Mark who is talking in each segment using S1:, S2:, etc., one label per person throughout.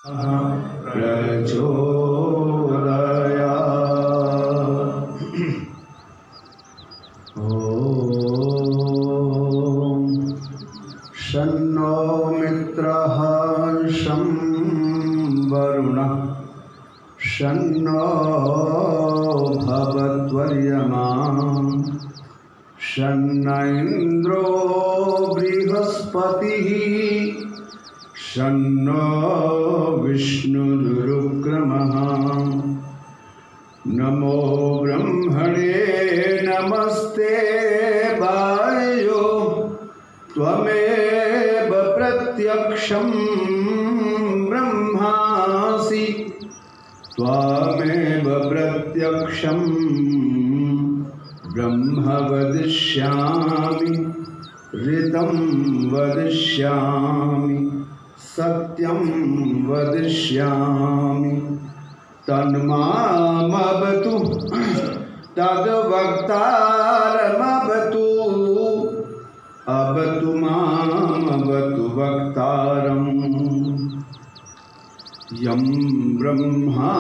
S1: प्रचोदयात्। ॐ शन्नो मित्रः शं वरुणः शन्नो भवत्वर्यमा शन्न इन्द्रो बृहस्पतिः शन्नो विष्णुरुक्रमः। नमो ब्रह्मणे नमस्ते वायो त्वमेव प्रत्यक्षं ब्रह्मासि त्वमेव प्रत्यक्षं ब्रह्म वदिष्यामि ऋतं वदिष्यामि सत्यं वदिष्यामि तन्मामवतु तद्वक्तारमवतु अवतु मामवतु वक्तारम्। यं ब्रह्मा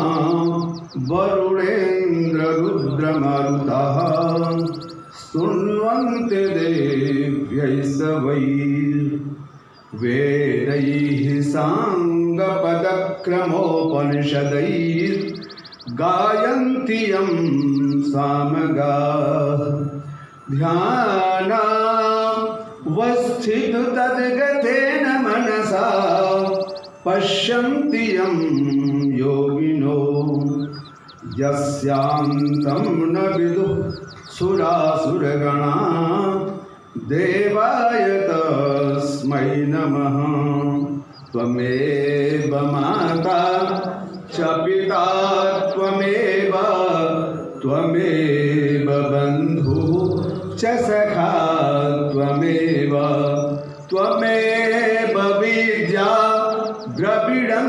S1: वरुणेन्द्ररुद्रमरुतः स्तुन्वन्ते देव्यै सवैर् वेदैः साङ्गपदक्रमोपनिषदैः गायन्ति यं सामगाः। ध्यानावस्थितो तद्गतेन मनसा पश्यन्ति यं योगिनो यस्यान्तं न विदुः सुरासुरगणा देवाय तस्मै नमः। त्वमेव माता च पिता त्वमेव बन्धुः च सखा त्वमेव विद्या द्रविडं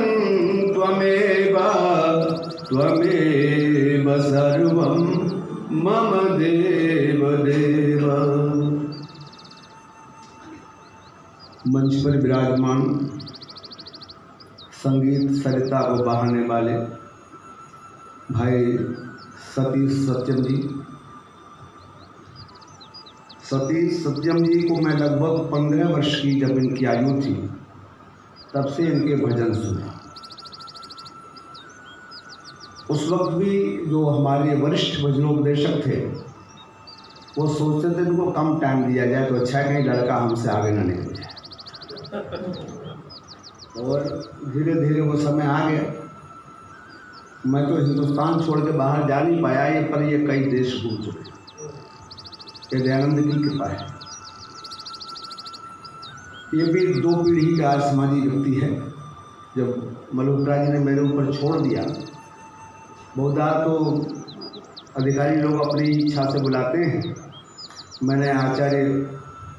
S1: त्वमेव सर्वं मम देवदेव। मंच पर विराजमान संगीत सरिता को बहाने वाले भाई सतीश सत्यम जी। सतीश सत्यम जी को मैं लगभग 15 वर्ष की जब इनकी आयु थी तब से इनके भजन सुना। उस वक्त भी जो हमारे वरिष्ठ भजनोपदेशक थे वो सोचते थे इनको कम टाइम दिया जाए तो अच्छा है, कहीं लड़का हमसे आगे न निकल जाए। और धीरे धीरे वो समय आ गया। मैं तो हिंदुस्तान छोड़ के बाहर जा नहीं पाया ये, पर ये कई देश घूम चुके। ये दयानंद की कृपा है। ये भी 2 पीढ़ी का समाजी व्यक्ति है। जब मल्होत्रा जी ने मेरे ऊपर छोड़ दिया, बहुधा तो अधिकारी लोग अपनी इच्छा से बुलाते हैं। मैंने आचार्य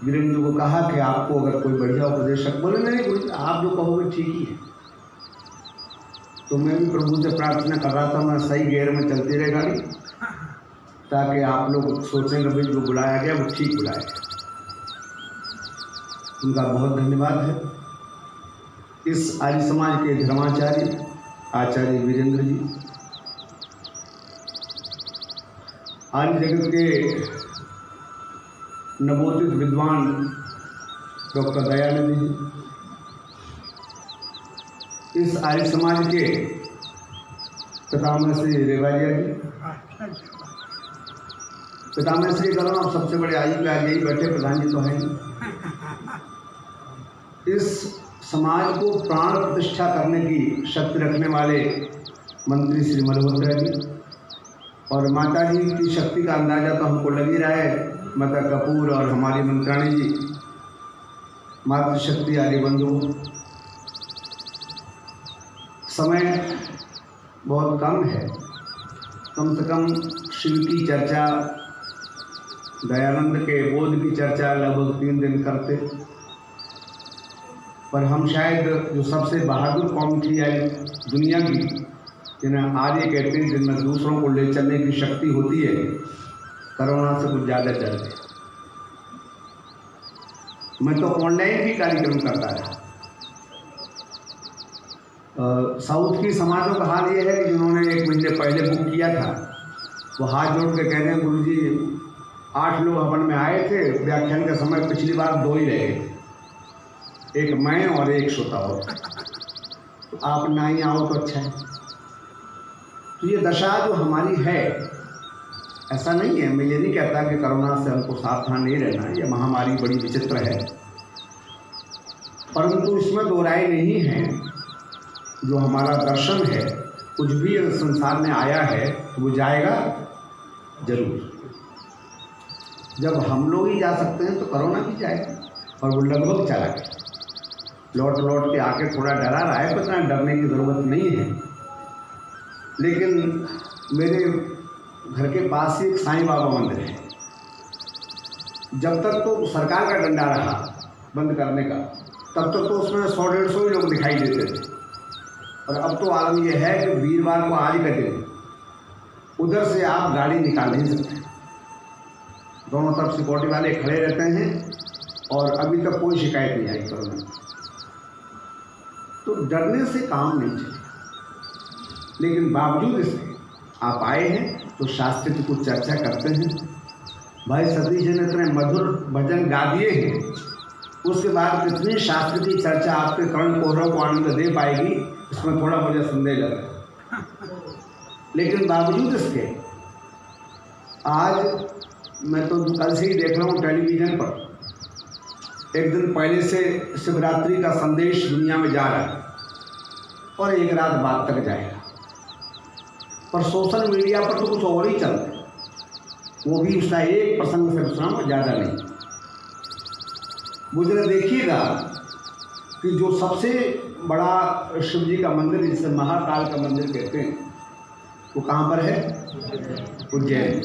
S1: वीरेंद्र को कहा कि आपको अगर कोई बढ़िया उपदेशक, बोले नहीं गुरु आप जो कहोगे ठीक ही है। तो मैं भी प्रभु से प्रार्थना कर रहा था मैं सही गेयर में चलती रहे गाड़ी, ताकि आप लोग सोचेंगे भाई जो बुलाया गया वो ठीक बुलाया गया। उनका बहुत धन्यवाद है। इस आर्य समाज के धर्माचार्य आचार्य वीरेंद्र जी, आर्य जगत के नवोदित विद्वान डॉक्टर दयानंद जी, इस आर्य समाज के पितामह श्री रेवाजिया जी, पितामह श्री करो आप सबसे बड़े आयु के आज यही बैठे, प्रधान जी तो हैं। इस समाज को प्राण प्रतिष्ठा करने की शक्ति रखने वाले मंत्री श्री मल्होत्रा जी और माता जी की शक्ति का अंदाजा तो हमको लग ही रहा है। माता कपूर और हमारी मंत्राणी जी, मातृशक्ति आदि बंधु। समय बहुत कम है, कम से कम शिव की चर्चा, दयानंद के बोध की चर्चा लगभग 3 दिन करते, पर हम शायद जो सबसे बहादुर कौम थी आई दुनिया की, जिन्हें आर्य कहते हैं, जिनमें दूसरों को ले चलने की शक्ति होती है, कोरोना से कुछ ज़्यादा चलते। मैं तो ऑनलाइन भी कार्यक्रम करता रहा। साउथ की समाजों का हाल ये है कि जिन्होंने 1 महीने पहले बुक किया था वो हाथ जोड़ के कह रहे हैं गुरुजी 8 लोग हवन में आए थे, व्याख्यान का समय पिछली बार 2 ही रहे थे, एक मैं और एक श्रोता हो, तो आप ना ही आओ तो अच्छा है। तो ये दशा जो हमारी है, ऐसा नहीं है, मैं ये नहीं कहता कि कोरोना से हमको सावधान नहीं रहना, ये महामारी बड़ी विचित्र है, परंतु इसमें 2 राय नहीं है। जो हमारा दर्शन है, कुछ भी संसार में आया है तो वो जाएगा जरूर। जब हम लोग ही जा सकते हैं तो कोरोना भी जाएगा, और वो लगभग चला गया। लौट के आके थोड़ा डरा रहा है, पर इतना डरने की ज़रूरत नहीं है। लेकिन मेरे घर के पास ही एक साईं बाबा मंदिर है। जब तक तो सरकार का डंडा रहा बंद करने का, तब तक तो उसमें 100-150 ही लोग दिखाई देते थे। और अब तो आलम यह है कि वीरवार को आज का दिन उधर से आप गाड़ी निकाल नहीं सकते, दोनों तरफ सिक्योरिटी वाले खड़े रहते हैं, और अभी तक कोई शिकायत नहीं आई कोरोना। तो डरने से काम नहीं चले। लेकिन बावजूद इसके आप आए हैं तो शास्त्र की कुछ चर्चा करते हैं। भाई सतीश जी ने इतने मधुर भजन गा दिए हैं, उसके बाद कितनी शास्त्र की चर्चा आपके कर्ण कौरव को आनंद दे पाएगी, इसमें थोड़ा मुझे संदेह लग रहा है। लेकिन बावजूद इसके आज मैं तो कल से ही देख रहा हूँ टेलीविज़न पर, एक दिन पहले से शिवरात्रि का संदेश दुनिया में जा रहा है और 1 रात बाद तक जाएगा। पर सोशल मीडिया पर तो कुछ और ही चल रहा है, वो भी उसका एक प्रसंग से दूसरा में ज़्यादा नहीं। मुझे देखिएगा कि जो सबसे बड़ा शिव जी का मंदिर, जिसे महाकाल का मंदिर कहते हैं, वो कहाँ पर है? उज्जैन।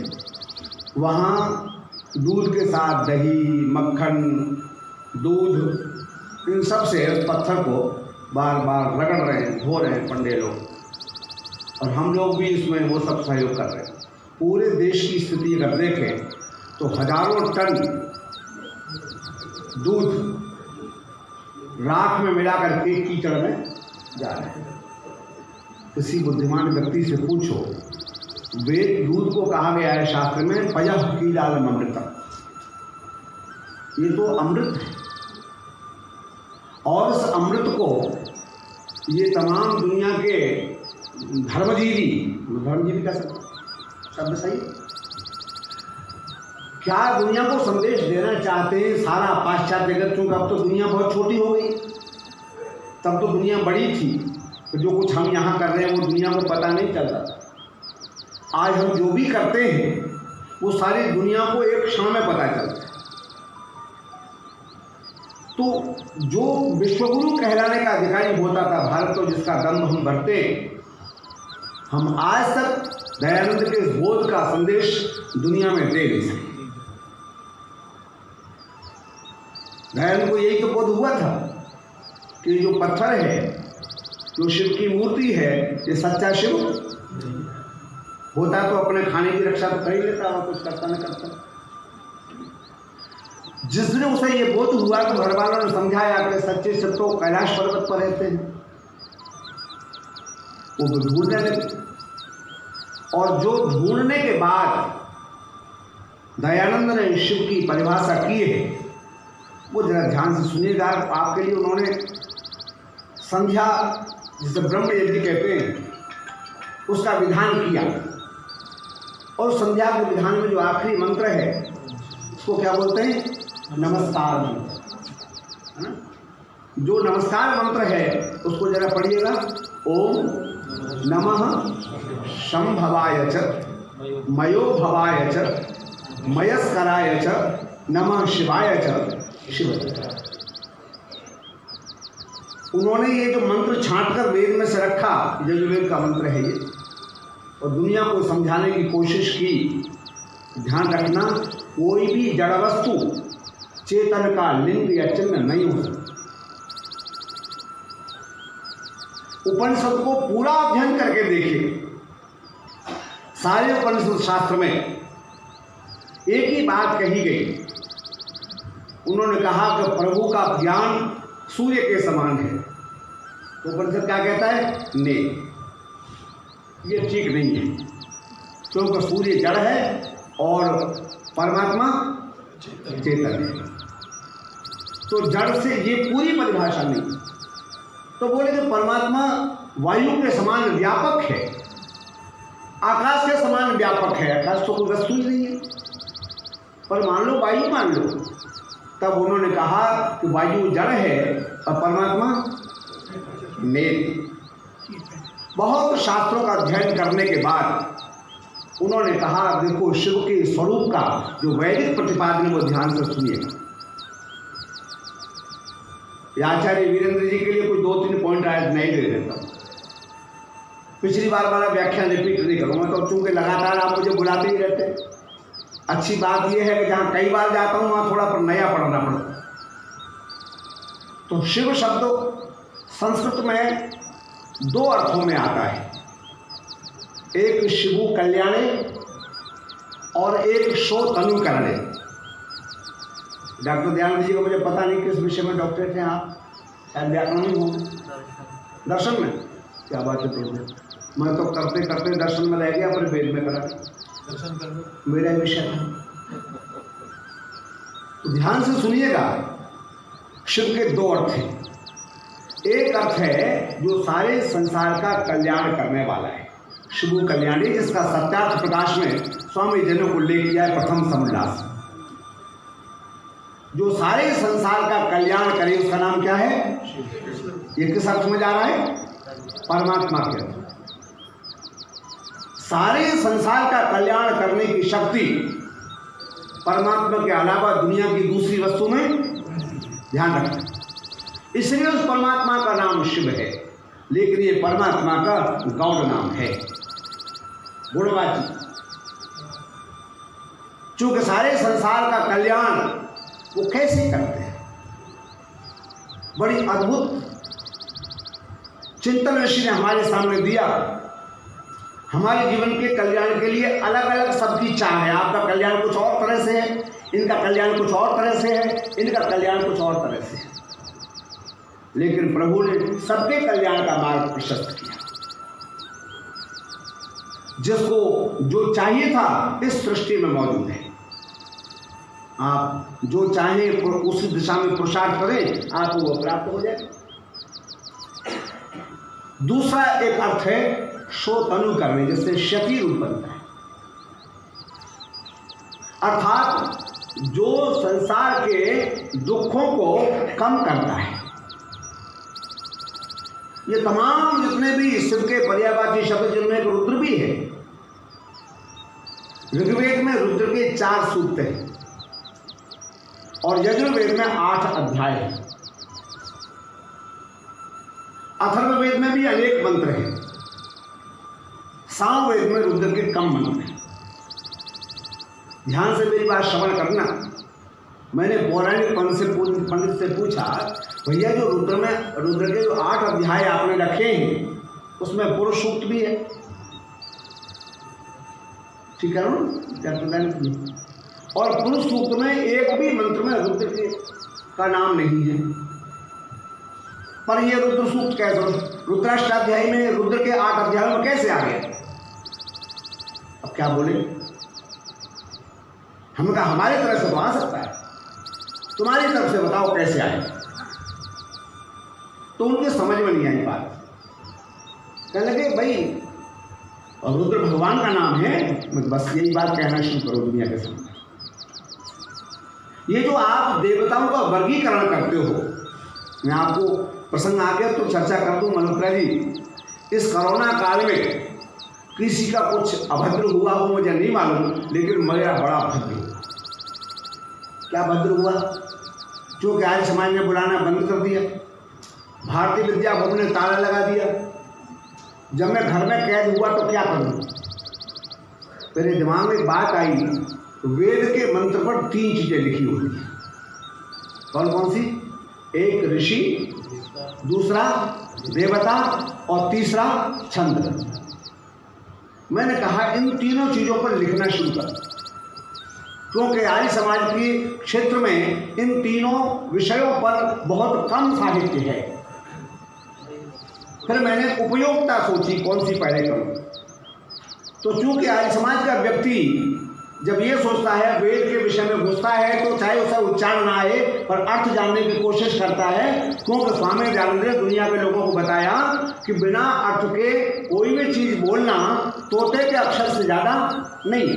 S1: वहाँ दूध के साथ दही, मक्खन, दूध, इन सब से उस पत्थर को बार बार रगड़ रहे हैं, धो रहे हैं पंडे लोग, और हम लोग भी इसमें वो सब सहयोग कर रहे हैं। पूरे देश की स्थिति अगर देखें तो हजारों टन दूध राख में मिलाकर के कीचड़ में जा रहे हैं। किसी बुद्धिमान व्यक्ति से पूछो, वेद दूध को कहा गया है शास्त्र में पयः कीलालम अमृतम, ये तो अमृत है, और इस अमृत को ये तमाम दुनिया के धर्मजीवी का शब्द सही, क्या दुनिया को संदेश देना चाहते हैं सारा पाश्चात्य जगत? क्योंकि अब तो दुनिया बहुत छोटी हो गई, तब तो दुनिया बड़ी थी, तो जो कुछ हम यहाँ कर रहे हैं वो दुनिया को पता नहीं चलता। आज हम जो भी करते हैं वो सारी दुनिया को एक क्षण में पता चलता है। तो जो विश्वगुरु कहलाने का अधिकारी होता था भारत को, जिसका दम हम भरते, हम आज तक दयानंद के इस बोध का संदेश दुनिया में दे नहीं सके। दयानंद को यही तो बोध हुआ था कि जो पत्थर है, जो शिव की मूर्ति है, ये सच्चा शिव होता तो अपने खाने की रक्षा तो कर ही लेता, और कुछ करता न करता। जिस दिन उसे ये बोध हुआ तो घर वालों ने समझाया कि सच्चे शिव तो कैलाश पर्वत पर रहते हैं, वो ढूंढने लगे। और जो ढूंढने के बाद दयानंद ने शिव की परिभाषा की है, वो जरा ध्यान से सुनिएगा। आपके लिए उन्होंने संध्या, जिसे ब्रह्म यज्ञ कहते हैं, उसका विधान किया। और संध्या के विधान में जो आखिरी मंत्र है उसको क्या बोलते हैं? नमस्कार मंत्र, है ना? जो नमस्कार मंत्र है उसको जरा पढ़िएगा। ओम नमः शंभवाय च मयोभवाय च मयस्कराय च नमः शिवाय च शिव। उन्होंने ये जो मंत्र छांट कर वेद में से रखा, यजुर्वेद का मंत्र है ये, और दुनिया को समझाने की कोशिश की। ध्यान रखना, कोई भी जड़ वस्तु चेतन का लिंग या चिन्ह नहीं हो सकता। उपनिषद को पूरा अध्ययन करके देखिए, सारे उपनिषद शास्त्र में एक ही बात कही गई। उन्होंने कहा कि प्रभु का ज्ञान सूर्य के समान है। उपनिषद क्या कहता है? ने। ये ठीक नहीं है, क्योंकि सूर्य जड़ है और परमात्मा चेतन है। तो जड़ से ये पूरी परिभाषा नहीं। तो बोले कि परमात्मा वायु के समान व्यापक है, आकाश के समान व्यापक है। आकाश तो कोई वस्तु ही नहीं है, पर मान लो वायु मान लो। तब उन्होंने कहा कि वायु जड़ है और परमात्मा नेत्र। बहुत शास्त्रों का अध्ययन करने के बाद उन्होंने कहा देखो शिव के स्वरूप का जो वैदिक प्रतिपादन है वो ध्यान से सुनिएगा। आचार्य वीरेंद्र जी के लिए कोई 2-3 पॉइंट आज नहीं दे देता। पिछली बार वाला व्याख्यान रिपीट नहीं करूँगा, तो चूंकि लगातार आप मुझे बुलाते ही रहते। अच्छी बात यह है कि जहाँ कई बार जाता हूँ वहाँ थोड़ा पर नया पढ़ना पड़ता। तो शिव शब्द संस्कृत में 2 अर्थों में आता है, एक शिवु कल्याणे और एक शो तनु करणे। डॉक्टर दयानंद जी को मुझे पता नहीं किस विषय में डॉक्टरेट हैं आप, शायद व्याकरण में हो, दर्शन में। क्या बात है, तो मैं तो करते करते दर्शन में रह गया, पर वेद में करा दर्शन कर मेरा विषय था। तो ध्यान से सुनिएगा, शिव के 2 अर्थ हैं। एक अर्थ है जो सारे संसार का कल्याण करने वाला है, शिवु कल्याणी, जिसका सत्यार्थ प्रकाश में स्वामी जी ने उल्लेख किया है प्रथम समुल्लास। जो सारे संसार का कल्याण करे उसका नाम क्या है? ये किस अर्थ में जा रहा है? परमात्मा के अर्थ। सारे संसार का कल्याण करने की शक्ति परमात्मा के अलावा दुनिया की दूसरी वस्तु में ध्यान रखें। इसलिए उस परमात्मा का नाम शिव है, लेकिन ये परमात्मा का गौड़ नाम है, गुणवाची। चूंकि सारे संसार का कल्याण वो कैसे करते हैं, बड़ी अद्भुत चिंतन ऋषि ने हमारे सामने दिया। हमारे जीवन के कल्याण के लिए अलग अलग सबकी चाह है। आपका कल्याण कुछ और तरह से है, इनका कल्याण कुछ और तरह से है, इनका कल्याण कुछ और तरह से है, लेकिन प्रभु ने सबके कल्याण का मार्ग प्रशस्त किया। जिसको जो चाहिए था इस सृष्टि में मौजूद है। आप जो चाहें उस दिशा में पुरुषार्थ करें, आपको वो प्राप्त हो जाए। दूसरा एक अर्थ है शो तनु करने, जिससे क्षति रूप बनता है, अर्थात जो संसार के दुखों को कम करता है। ये तमाम जितने भी शिव के पर्यायवाची शब्द, जिनमें एक रुद्र भी है। ऋग्वेद में रुद्र के 4 सूक्त हैं और यजुर्वेद में 8 अध्याय हैं। अथर्ववेद में भी अनेक मंत्र हैं। सामवेद में रुद्र के कम मंत्र हैं। ध्यान से मेरी बात श्रवण करना। मैंने पौराणिक पंडित से पूछा, भैया जो रुद्र के जो 8 अध्याय आपने रखे हैं उसमें पुरुष सूक्त भी है, ठीक है ना? और पुरुष सूक्त में एक भी मंत्र में रुद्र का नाम नहीं है, पर यह रुद्र सूक्त कैसे, रुद्राष्टाध्यायी में रुद्र के 8 अध्यायों में कैसे आ गए? अब क्या बोले? हम कहा हमारी तरफ से तो आ सकता है, तुम्हारी तरफ से बताओ कैसे आए। तो उनके समझ में नहीं आई बात। कहने लगे भाई रुद्र भगवान का नाम है, बस यही बात कहना शुरू करो दुनिया के सामने। ये जो आप देवताओं का वर्गीकरण करते हो, मैं आपको प्रसंग आ गया तो चर्चा कर दूं। मल्होत्रा जी, इस कोरोना काल में किसी का कुछ अभद्र हुआ हो मुझे नहीं मालूम, लेकिन मेरा बड़ा भद्र हुआ। क्या भद्र हुआ? क्योंकि आर्य समाज ने बुलाना बंद कर दिया, भारतीय विद्या भवन ने ताला लगा दिया। जब मैं घर में कैद हुआ तो क्या करूं? मेरे दिमाग में एक बात आई, वेद के मंत्र पर 3 चीजें लिखी हुई हैं। कौन कौन सी? एक ऋषि, दूसरा देवता और तीसरा छंद। मैंने कहा इन तीनों चीजों पर लिखना शुरू कर, क्योंकि आर्य समाज के क्षेत्र में इन तीनों विषयों पर बहुत कम साहित्य है। फिर मैंने उपयोगिता सोची कौन सी पहले करूं। तो चूंकि आर्य समाज का व्यक्ति जब ये सोचता है, वेद के विषय में घुसता है, तो चाहे उसे उच्चारण ना आए पर अर्थ जानने की कोशिश करता है। क्योंकि स्वामी दयानंद ने दुनिया के लोगों को बताया कि बिना अर्थ के कोई भी चीज बोलना तोते के अक्षर से ज्यादा नहीं है।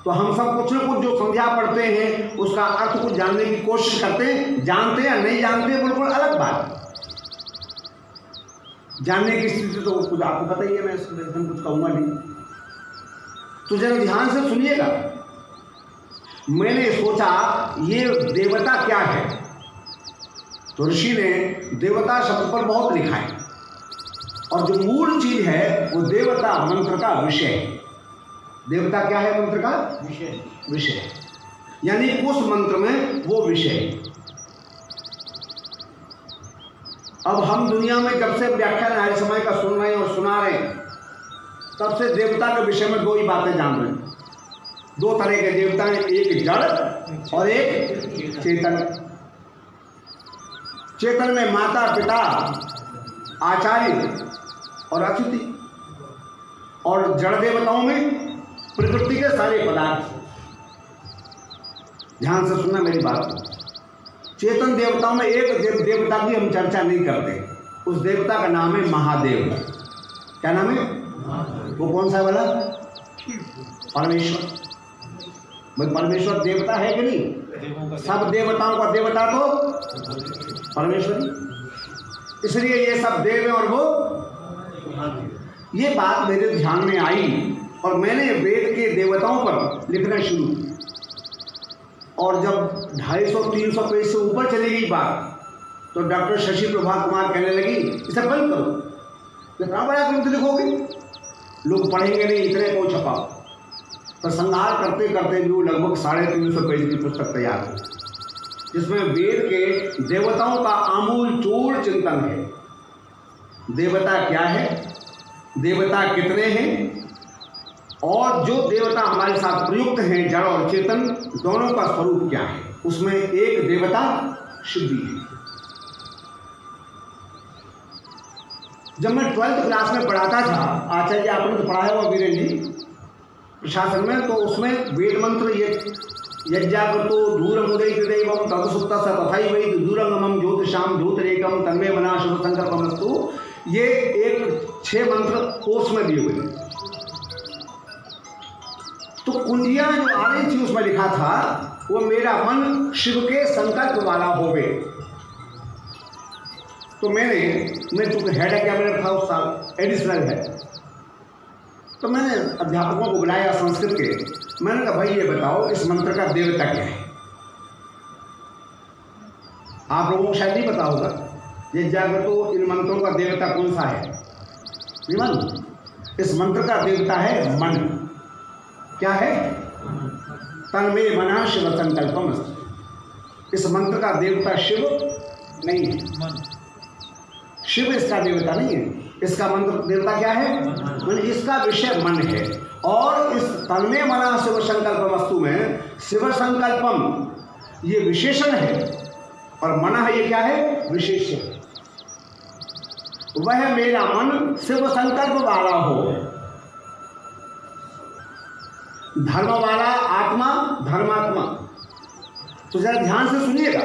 S1: तो हम सब कुछ न कुछ जो संध्या पढ़ते हैं उसका अर्थ कुछ जानने की कोशिश करते हैं, जानते या नहीं जानते बिल्कुल अलग बात। जानने की स्थिति तो कुछ आपको पता ही है, मैं कुछ कहूंगा नहीं। तो जरा ध्यान से सुनिएगा। मैंने सोचा ये देवता क्या है, तो ऋषि ने देवता शब्द पर बहुत लिखा है, और जो मूल चीज है वो देवता मंत्र का विषय है। देवता क्या है? मंत्र का विषय, यानी उस मंत्र में वो विषय। अब हम दुनिया में जब से व्याख्यान आर्य समाज का सुन रहे हैं और सुना रहे हैं, तब से देवता के विषय में दो ही बातें जान रहे हैं। दो तरह के देवता हैं, एक जड़ और एक चेतन। चेतन में माता पिता आचार्य और अतिथि, और जड़ देवताओं में प्रकृति के सारे पदार्थ। ध्यान से सुनना मेरी बात। चेतन देवताओं में एक देवता की हम चर्चा नहीं करते, उस देवता का नाम है महादेव। क्या नाम है? वो कौन सा वाला? परमेश्वर। भाई परमेश्वर देवता है कि नहीं? सब देवताओं का देवता तो परमेश्वर, इसलिए ये सब देव हैं और वो। ये बात मेरे ध्यान में आई और मैंने वेद के देवताओं पर लिखना शुरू। और जब 250-300 पेज से ऊपर चली गई बात, तो डॉक्टर शशि प्रभा कुमार कहने लगी इसे बंद करो। कहाँ बड़ा ग्रंथ लिखोगे, लोग पढ़ेंगे नहीं, इतने को छपाओ। तो संहार करते करते भी लगभग 350 पेज की पुस्तक तैयार हुई, जिसमें वेद के देवताओं का आमूल चूल चिंतन है। देवता क्या है, देवता कितने हैं, और जो देवता हमारे साथ प्रयुक्त हैं जड़ और चेतन दोनों का स्वरूप क्या है। उसमें एक देवता शिव भी है। जब मैं 12th क्लास में पढ़ाता था, आचार्य आपने तो पढ़ाया हुआ वीरेन जी प्रशासन में, तो उसमें वेद मंत्र यज्ञाकृतो दूरमुदयित दैवं तदसुप्त स तथैवै दूरंगमं ज्योतिषाम ज्योतिरेकं तन्मे मना शुभ संकल्पमस्तु, ये एक 6 मंत्र कोर्स में दिए हुए। तो कुंजियां जो आ रही थी उसमें लिखा था वो मेरा मन शिव के संकल्प वाला होवे। तो मैं चूंकि हेड कैबिनेट था उस साल, एडिशनल है, तो मैंने अध्यापकों को बुलाया संस्कृत के। मैंने कहा भाई ये बताओ इस मंत्र का देवता क्या है। आप लोगों को शायद नहीं पता होगा, ये जागृतो इन मंत्रों का देवता कौन सा है? विमन। इस मंत्र का देवता है मन। क्या है? तन्मे मना शिव संकल्पम। इस मंत्र का देवता शिव नहीं है, शिव इसका देवता नहीं है। इसका मंत्र देवता क्या है? इसका विषय मन है। और इस तन्मे मना शिव संकल्प वस्तु में शिव संकल्पम ये विशेषण है और मना है ये क्या है? विशेषण। वह मेरा मन शिव संकल्प वाला हो, धर्म वाला आत्मा धर्मात्मा। तो जरा ध्यान से सुनिएगा,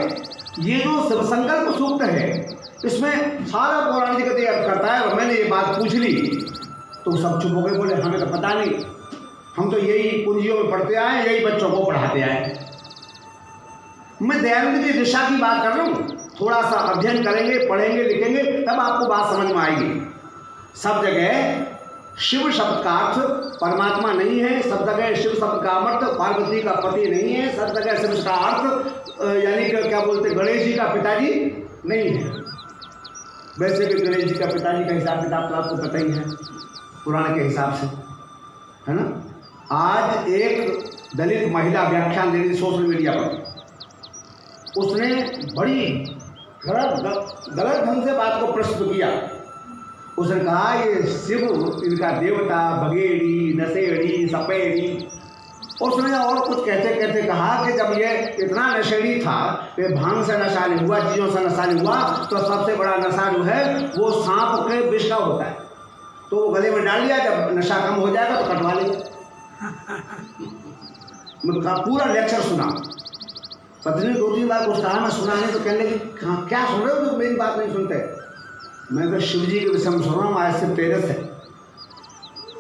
S1: ये जो शिव संकल्प सूक्त है इसमें सारा पौराणिक अर्थ करता है। और मैंने ये बात पूछ ली तो सब चुप हो गए, बोले हमें तो पता नहीं, हम तो यही कुंजियों में पढ़ते आए, यही बच्चों को पढ़ाते आए। मैं दयानंद की दिशा की बात कर रहा हूँ। थोड़ा सा अध्ययन करेंगे, पढ़ेंगे, लिखेंगे, तब आपको बात समझ में आएगी। सब जगह शिव शब्द का अर्थ परमात्मा नहीं है, सब जगह शिव शब्द का अर्थ पार्वती का पति नहीं है, सब जगह शिव का अर्थ यानी कि क्या बोलते गणेश जी का पिताजी नहीं है। वैसे भी गणेश जी का पिताजी का हिसाब किताब तो आपको पता ही है पुराण के हिसाब से, है ना। आज एक दलित महिला व्याख्यान दे रही सोशल मीडिया पर, उसने बड़ी गलत ढंग से बात को प्रस्तुत किया। उसने कहा ये शिव इनका देवता बगेड़ी, नशेड़ी, सपेड़ी। उसने और कुछ कहते कहते कहा कि जब ये इतना नशेड़ी था, ये भांग से नशा नहीं हुआ, चीज़ों से नशा नहीं हुआ, तो सबसे बड़ा नशा जो है वो सांप के विष का होता है। तो वो गले में डाल लिया, जब नशा कम हो जाएगा तो कटवा लिया। पूरा लेक्चर सुना, पत्नी 2-3 बार कुछ कहा, मैं सुना नहीं, तो कहने लगी क्या सुन रहे हो, तो मेरी बात नहीं सुनते। मैं तो शिव जी के विषय में सुन रहा हूँ, आज से 13 से।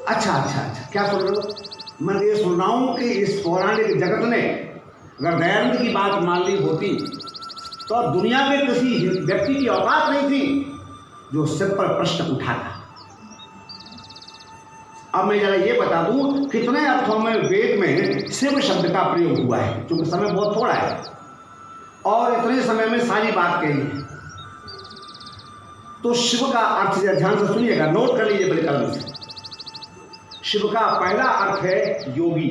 S1: अच्छा, क्या सुन रहे हो? मैं ये सुन रहा हूँ कि इस पौराणिक जगत ने अगर दयानंद की बात मान ली होती तो दुनिया में किसी व्यक्ति की औकात नहीं थी जो सिर पर प्रश्न उठाता। अब मैं जरा ये बता दूं कितने अर्थों में वेद में शिव शब्द का प्रयोग हुआ है, क्योंकि समय बहुत थोड़ा है और इतने समय में सारी बात कही है। तो शिव का अर्थ ध्यान से सुनिएगा, नोट कर लीजिए बड़े कलम से। शिव का पहला अर्थ है योगी।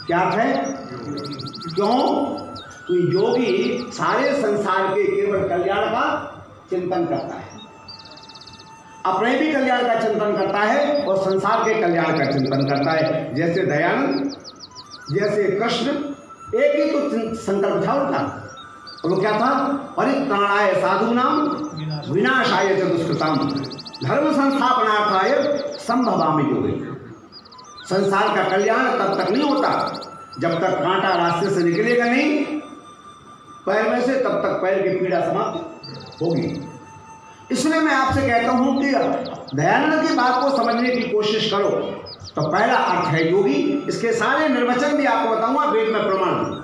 S1: क्या अर्थ है? क्यों? तो योगी सारे संसार के केवल कल्याण का चिंतन करता है, अपने भी कल्याण का चिंतन करता है और संसार के कल्याण का चिंतन करता है। जैसे दयानंद, जैसे कृष्ण, एक ही तो संकल्प था उनका। वो क्या था? परित्राणाय साधूनां विनाशाय च दुष्कृतां धर्म संस्थापनार्थाय संभवामि योगे। संसार का कल्याण तब तक नहीं होता जब तक कांटा रास्ते से निकलेगा नहीं पैर में से, तब तक पैर की पीड़ा समाप्त होगी। इसलिए मैं आपसे कहता हूं कि दयानंद की बात को समझने की कोशिश करो। तो पहला अर्थ है योगी। इसके सारे निर्वचन भी आपको बताऊंगा, वेद में प्रमाण।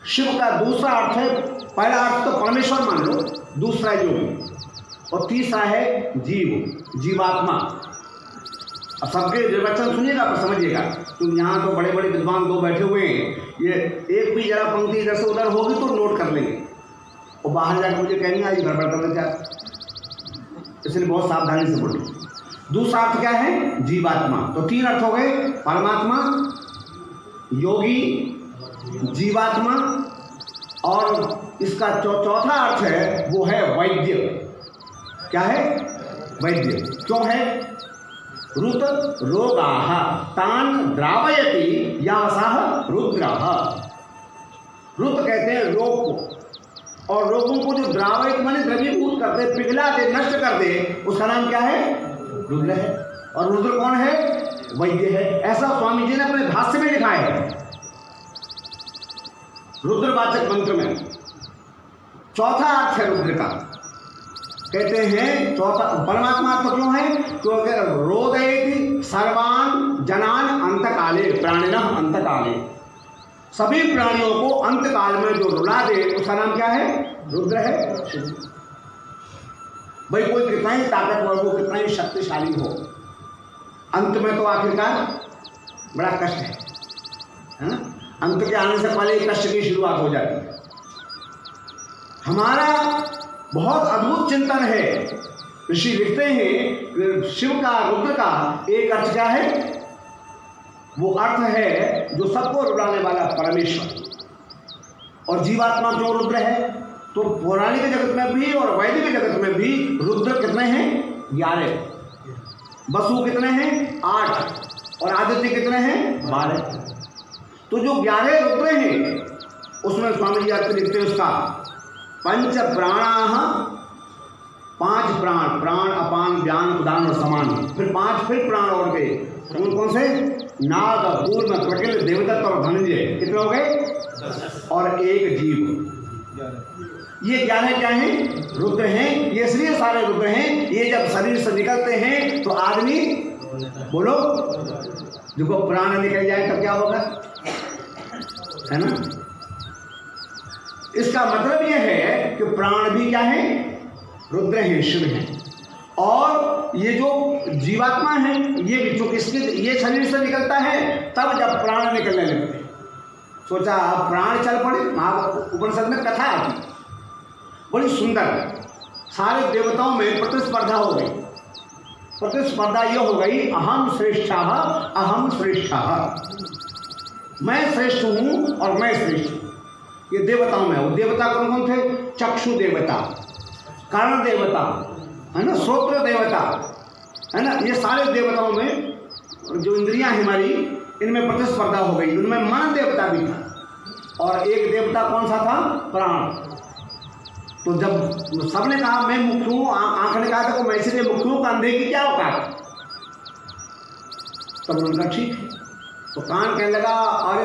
S1: शिव का दूसरा अर्थ है, पहला अर्थ तो परमेश्वर मान लो, दूसरा योगी और तीसरा है जीव, जीवात्मा। अब सबके निर्वचन सुनिएगा पर समझिएगा, तुम यहाँ तो बड़े बड़े विद्वान दो बैठे हुए हैं, ये एक भी जरा पंक्ति इधर से उधर होगी तो नोट कर लेंगे और बाहर जाकर मुझे कहेंगे आज गड़बड़ करना चाहते, इसलिए बहुत सावधानी से बोलो। दूसरा अर्थ क्या है? जीवात्मा। तो 3 अर्थ हो गए, परमात्मा, योगी, जीवात्मा, और इसका चौथा अर्थ है वो है वैद्य। क्या है? वैद्य। क्यों है? रुत रोगाः तान द्रावयति यावसाह रुद्रः। रुत कहते हैं रोग को, और रोगों को जो द्रावयित माने द्रवीभूत कर दे, पिघला दे, नष्ट कर दे, उसका नाम क्या है? रुद्र है। और रुद्र कौन है? वैद्य है। ऐसा स्वामी जी ने अपने भाष्य में लिखा है, रुद्रवाचक मंत्र में। चौथा अर्थ है रुद्र का, कहते हैं चौथा परमात्मा अर्थ क्यों है? क्योंकि रोदयति सर्वान जनान अंतकाले प्राणिनः अंतकाले। सभी प्राणियों को अंतकाल में जो रुला दे उसका नाम क्या है? रुद्र है। भाई कोई कितना ही ताकतवर हो, कितना ही शक्तिशाली हो, अंत में तो आखिरकार बड़ा कष्ट है ना? अंत के आने से पहले कष्ट की शुरुआत हो जाती है। हमारा बहुत अद्भुत चिंतन है। ऋषि लिखते हैं शिव का, रुद्र का एक अर्थ क्या है? वो अर्थ है जो सबको रुलाने वाला परमेश्वर। और जीवात्मा क्यों रुद्र है? तो पौराणिक जगत में भी और वैदिक जगत में भी रुद्र कितने हैं? 11। वसु कितने हैं? 8। और आदित्य कितने हैं? 12। तो जो 11 रुद्र हैं उसमें स्वामी जी अर्थ लिखते हैं उसका पंच प्राणाः, 5 प्राण, प्राण अपान ज्ञान उदान और समान, फिर 5 फिर प्राण और गए। कौन कौन से? नाग, कूर्म, प्रकिल, देवदत्त और धनंजय। कितने हो गए? और एक जीव। ये 11 क्या हैं? रुद्र हैं। ये इसलिए सारे रुद्र हैं, ये जब शरीर से निकलते हैं तो आदमी, बोलो, देखो प्राण निकल जाए तब क्या होगा, है ना? इसका मतलब यह है कि प्राण भी क्या है? रुद्र हैं, शिव हैं। और ये जो जीवात्मा है ये भी, जो किसके, ये शरीर से निकलता है तब जब प्राण निकलने लगते हैं। सोचा अब प्राण चल पड़े। उपनिषद में कथा आती बड़ी सुंदर, सारे देवताओं में प्रतिस्पर्धा हो गई। प्रतिस्पर्धा ये हो गई, अहम श्रेष्ठः, अहम श्रेष्ठः, मैं श्रेष्ठ हूँ और मैं श्रेष्ठ हूँ। ये देवताओं में। वो देवता कौन कौन थे? चक्षु देवता, कर्ण देवता, है ना, श्रोत्र देवता, है ना, ये सारे देवताओं में जो इंद्रियां हैं हमारी, इनमें प्रतिस्पर्धा हो गई। उनमें मन देवता भी था और एक देवता कौन सा था? प्राण। तो जब सबने कहा मैं मुख्य हूँ, आंख ने कहा था को मैं इसलिए मुख्य हूँ, अंधे की क्या औकात? तब उनका ठीक है। तो कान कहने लगा अरे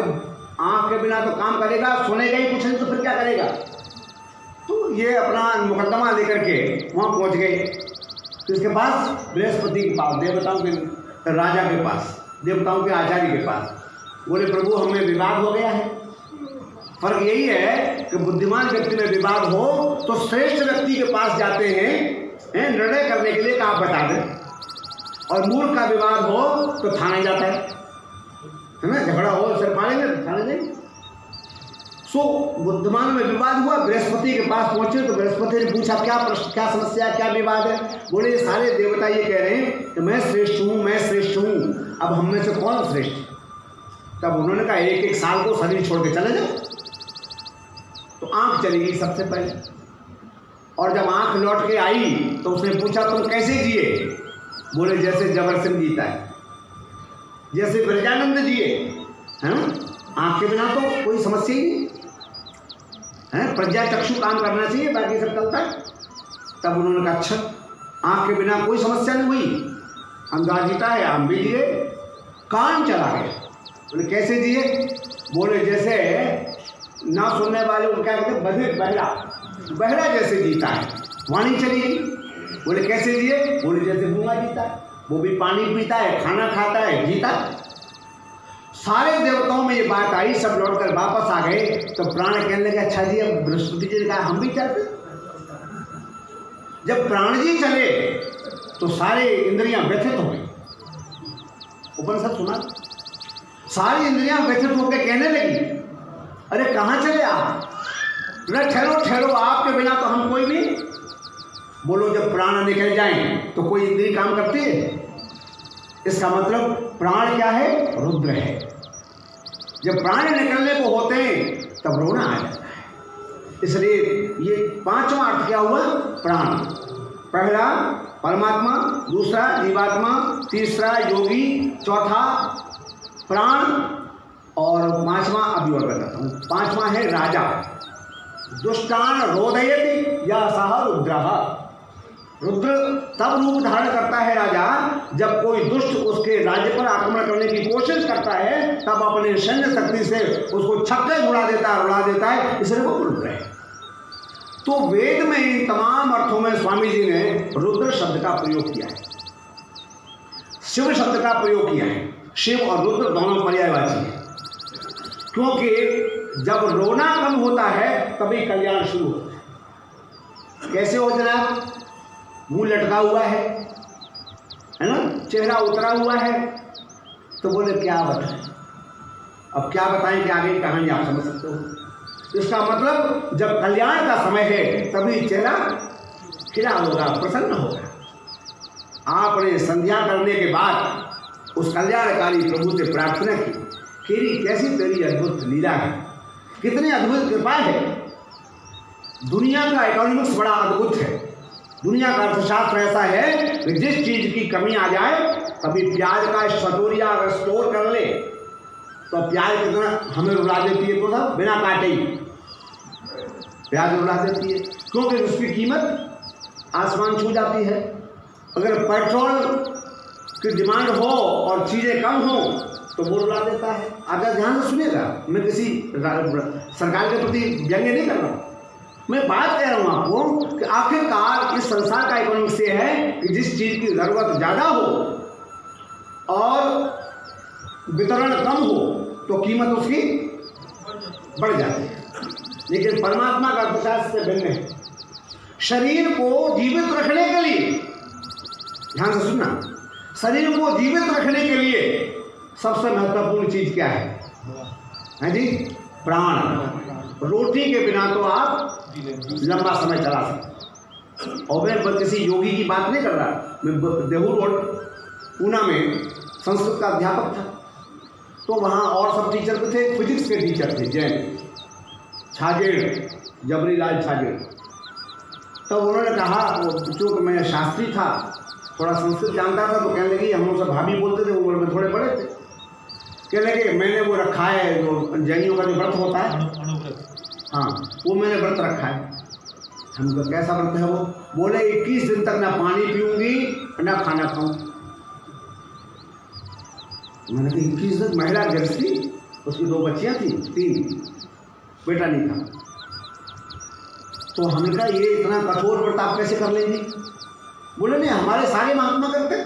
S1: आंख के बिना तो काम करेगा, सुनेगा ही कुछ नहीं तो फिर क्या करेगा? तो ये अपना मुकदमा लेकर के वहाँ पहुँच गए। तो इसके पास बृहस्पति के पास, देवताओं के राजा के पास, देवताओं के आचार्य के पास। बोले प्रभु हमें विवाद हो गया है। फर्क यही है कि बुद्धिमान व्यक्ति में विवाद हो तो श्रेष्ठ व्यक्ति के पास जाते हैं निर्णय करने के लिए, आप बता दें, और मूर्ख का विवाद हो तो थाने जाता है ना, झगड़ा हो सिर फाड़ेंगे तो थाने जाएंगे। सो बुद्धिमान में विवाद हुआ, बृहस्पति के पास पहुंचे तो बृहस्पति ने पूछा क्या प्रश्न, क्या समस्या, क्या विवाद है? बोले ये सारे देवता ये कह रहे हैं कि मैं श्रेष्ठ हूँ, मैं श्रेष्ठ हूँ, अब हम में से कौन श्रेष्ठ? तब उन्होंने कहा एक एक साल को शरीर छोड़ के चले जाओ। तो आंख चली गई सबसे पहले, और जब आंख लौट के आई तो उसने पूछा तुम कैसे जिए? बोले जैसे जबर सिंह जीता है, जैसे ब्रजानंद जिए हैं, आंख के बिना तो कोई समस्या ही नहीं है, प्रज्ञा चक्षु काम करना चाहिए, बाकी सब चलता है। तब उन्होंने कहा अच्छा आंख के बिना कोई समस्या नहीं हुई, अंधा जीता है, हम भी जिए। कान चला गया। बोले कैसे जिए? बोले जैसे ना सुनने वाले को क्या कहते, बधिर, बहरा, बहरा जैसे जीता है। वाणी चली गई। बोले कैसे जिए? बोले जैसे गूंगा जीता है, वो भी पानी पीता है, खाना खाता है, जीता। सारे देवताओं में ये बात आई, सब लौटकर वापस आ गए। तो प्राण कहने लगे अच्छा जी, अब बृहस्पति जी ने कहा हम भी चलते। जब प्राण जी चले तो सारे इंद्रियां व्यथित हो गई। उपनिषद सुना, सारी इंद्रियां व्यथित होकर कहने लगी अरे कहाँ चले आप? ठहरो ठहरो, आपके बिना तो हम कोई नहीं। बोलो जब प्राण निकल जाएं तो कोई इंद्रिय काम करती है? इसका मतलब प्राण क्या है? रुद्र है। जब प्राण निकलने को होते हैं तब रोना आ जाता है। इसलिए ये पांचवा अर्थ क्या हुआ? प्राण। पहला परमात्मा, दूसरा जीवात्मा, तीसरा योगी, चौथा प्राण, और पांचवा अभी और बताता हूँ। पांचवा है राजा। दुष्टान रोदयति या सह रुद्रः। रुद्र तब रूप धारण करता है राजा जब कोई दुष्ट उसके राज्य पर आक्रमण करने की कोशिश करता है, तब अपने सैन्य शक्ति से उसको छक्के उड़ा देता है, इसलिए वो रुद्र है। तो वेद में इन तमाम अर्थों में स्वामी जी ने रुद्र शब्द का प्रयोग किया है, शिव शब्द का प्रयोग किया है। शिव और रुद्र दोनों पर्यायवाची हैं, क्योंकि जब रोना कम होता है तभी कल्याण शुरू होता है। कैसे हो जनाब? मुंह लटका हुआ है ना, चेहरा उतरा हुआ है। तो बोले क्या बताएं? अब क्या बताएं कि आगे कहानी आप समझ सकते हो। इसका मतलब जब कल्याण का समय है तभी चेहरा खिला होगा, प्रसन्न होगा। आपने संध्या करने के बाद उस कल्याणकारी प्रभु से प्रार्थना की, तेरी कैसी तेरी अद्भुत लीला है, कितनी अद्भुत कृपा है। दुनिया का इकोनॉमिक्स बड़ा अद्भुत है। दुनिया का अर्थशास्त्र ऐसा है कि जिस चीज की कमी आ जाए, कभी प्याज का स्टोरिया अगर स्टोर कर ले तो प्याज कितना हमें रुला देती है, तो सब बिना काटे ही प्याज रुला देती है, क्योंकि उसकी कीमत आसमान छू जाती है। अगर पेट्रोल की डिमांड हो और चीज़ें कम हो तो वो रुला देता है। आप ध्यान से सुनिएगा, मैं किसी सरकार के प्रति व्यंग्य नहीं कर रहा हूँ, मैं बात कह रहा हूँ आपको कि आखिरकार इस संसार का इकोनॉमिक्स ये है कि जिस चीज़ की ज़रूरत ज़्यादा हो और वितरण कम हो तो कीमत उसकी बढ़ जाती है। लेकिन परमात्मा का अर्थशास्त्र से भिन्न है। शरीर को जीवित रखने के लिए, ध्यान से सुनना, शरीर को जीवित रखने के लिए सबसे महत्वपूर्ण चीज क्या है जी? प्राण। रोटी के बिना तो आप लंबा समय चला सकते। और मैं किसी योगी की बात नहीं कर रहा, मैं देहू रोड पूना में संस्कृत का अध्यापक था, तो वहाँ और सब टीचर भी थे, फिजिक्स के टीचर थे, जैन छाजेड़, जबरीलाल छाजेड़। तो उन्होंने कहा, चूँकि मैं शास्त्री था थोड़ा संस्कृत जानता था, तो कहने लगी, हम उसे भाभी बोलते थे, उम्र में थोड़े बड़े थे। कहने लगे मैंने वो रखा है जो जैनियों का जो व्रत होता है, हाँ वो मैंने व्रत रखा है। हम तो कैसा व्रत है वो? बोले 21 दिन तक ना पानी पीऊंगी ना खाना खाऊं। मैंने कहा 21 दिन? महिला गृहस्थी, उसकी 2 बच्चियां थी, 3, बेटा नहीं था। तो हमने कहा ये इतना कठोर व्रत आप कैसे कर लेंगी? बोले नहीं, हमारे सारे महात्मा करते,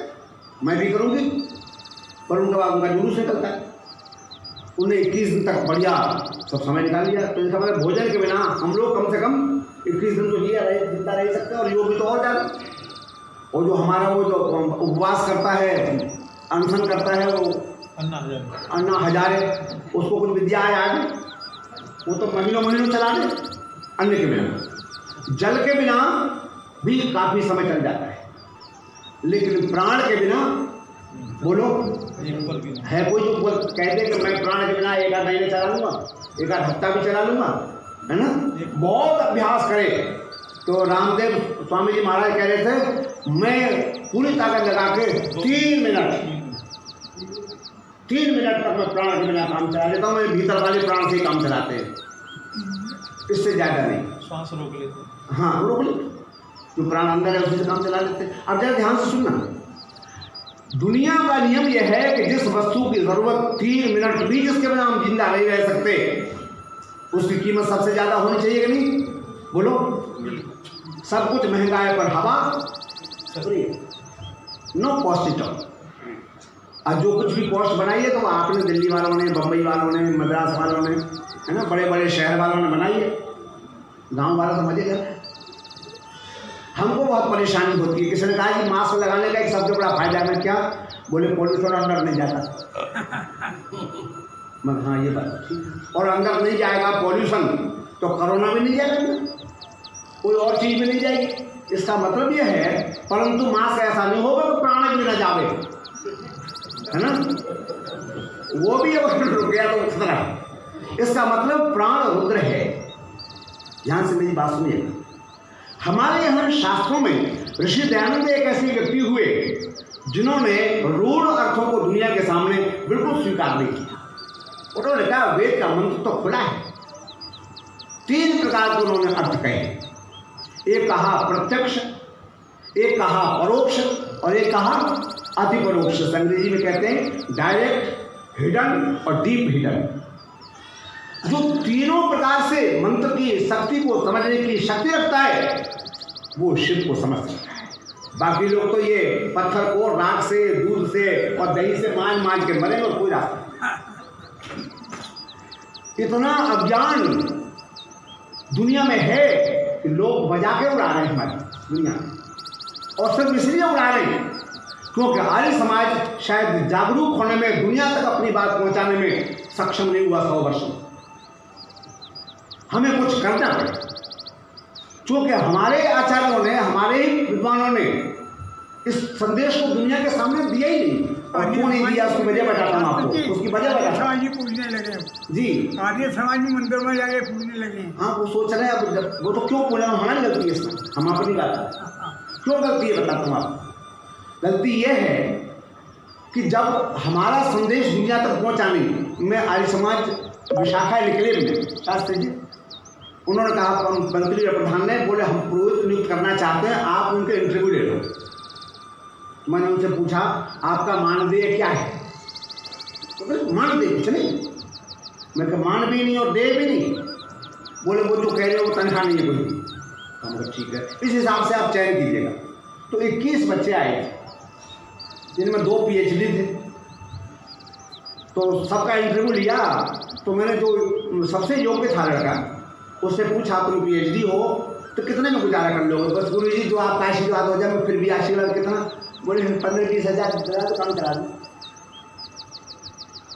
S1: मैं भी करूंगी, पर उनका बाद उनका जुलूस निकलता है। उन्हें 21 दिन तक बढ़िया सब समय निकाल लिया। तो इसका मतलब भोजन के बिना हम लोग कम से कम 21 दिन तो जिंदा रह सकते हैं, और योग भी तो और ज़्यादा। और जो हमारा वो जो उपवास करता है, अनशन करता है, वो अन्ना हजारे, उसको कुछ विद्या है आगे, वो तो महीनों महीनों चला दे। अन्न के बिना, जल के बिना भी काफ़ी समय चल जाता है, लेकिन प्राण के बिना बोलो है कोई जो कह दे कि मैं प्राण के बिना 1 आध महीने चला लूँगा, 1 आध हफ्ता भी चला लूँगा, है ना? बहुत अभ्यास करे। तो रामदेव स्वामी जी महाराज कह रहे थे, मैं पूरी ताकत लगा के 3 मिनट तक मैं प्राण के बिना काम चला लेता हूँ। मैं भीतर वाले प्राण से ही काम चलाते हैं, इससे ज़्यादा नहीं। श्वास रोक लेते, हाँ रोक लेते, जो प्राण अंदर है उसी से काम चला लेते हैं। अब जरा ध्यान से सुनना, दुनिया का नियम यह है कि जिस वस्तु की जरूरत 3 मिनट भी जिसके बिना हम जिंदा नहीं रह सकते, उसकी कीमत सबसे ज्यादा होनी चाहिए कि नहीं? बोलो। सब कुछ महंगा है पर हवा free, no cost it all. और जो कुछ भी कॉस्ट बनाई है तो आपने दिल्ली वालों ने, बम्बई वालों ने, मद्रास वालों ने, है ना, बड़े बड़े शहर वालों ने बनाई है। गांव वाला तो मजे कर। हमको बहुत परेशानी होती है। किसी ने कहा कि मास्क लगाने का एक सबसे बड़ा फायदा है, क्या? बोले पॉल्यूशन अंदर नहीं जाता। मैं हाँ ये बात ठीक है, और अंदर नहीं जाएगा पॉल्यूशन तो कोरोना भी नहीं जाएगा, कोई और चीज भी नहीं जाएगी। इसका मतलब यह है, परंतु मास्क ऐसा नहीं होगा तो प्राण भी न जावे, है ना? वो भी अगर रुक गया तो खतरा। इसका मतलब प्राण रुद्र है। ध्यान से मेरी बात सुनिएगा। हमारे यहाँ शास्त्रों में ऋषि दयानंद एक ऐसे व्यक्ति हुए जिन्होंने रूढ़ अर्थों को दुनिया के सामने बिल्कुल स्वीकार नहीं किया। उन्होंने कहा वेद का मंत्र तो खुला है। 3 प्रकार के उन्होंने अर्थ कहे। एक कहा प्रत्यक्ष, एक कहा परोक्ष, और एक कहा अति परोक्ष। अंग्रेजी में कहते हैं डायरेक्ट, हिडन और डीप हिडन। जो तीनों प्रकार से मंत्र की शक्ति को समझने की शक्ति रखता है, वो शिव को समझ सकता है। बाकी लोग तो ये पत्थर को राख से, दूध से और दही से मान के मरेंगे और कोई रास्ता। इतना अज्ञान दुनिया में है कि लोग बजा के उड़ा रहे हैं हमारी दुनिया में, और सिर्फ इसलिए उड़ा रहे हैं क्योंकि आर्य समाज शायद जागरूक होने में, दुनिया तक अपनी बात पहुंचाने में सक्षम नहीं हुआ 100 वर्ष में। हमें कुछ करना है, क्योंकि हमारे आचार्यों ने, हमारे ही विद्वानों ने इस संदेश को दुनिया के सामने दिया ही नहीं। और क्यों नहीं दिया, उसकी वजह बताता हूँ आपको। उसकी वजह बताता हूँ।
S2: पूछने लगे
S1: जी,
S2: आर्य समाज में मंदिर में जाके पूछने लगे।
S1: हाँ, वो सोच रहे हैं अब वो तो क्यों पूछना, हमारी गलती है इसमें, हम अपनी बात क्यों गलती है बताता हूँ आपको। गलती यह है कि जब हमारा संदेश दुनिया तक पहुँचाने में आर्य समाज विशाखा निकले में शास्त्री जी, उन्होंने कहा मंत्री या प्रधान ने, बोले हम पुरोहित नियुक्त करना चाहते हैं, आप उनके इंटरव्यू ले लो। मैंने उनसे पूछा आपका मानदेय क्या है? तो मानदेय कुछ नहीं। मैं कहा मान भी नहीं और दे भी नहीं। बोले वो जो कह रहे हो वो तनख्वाह नहीं है कोई। हम ठीक है, इस हिसाब से आप चयन कीजिएगा। तो 21 बच्चे आए थे जिनमें 2 PhD थे। तो सबका इंटरव्यू लिया। तो मैंने जो सबसे योग्य था लड़का, उससे पूछा तुम PhD हो तो कितने में गुजारा कर लोगे? बस गुरु जी जो आपका आशीर्वाद हो जाए, मैं फिर भी आशीर्वाद कितना? बोले 15-20 हज़ार तो काम करा दूँ।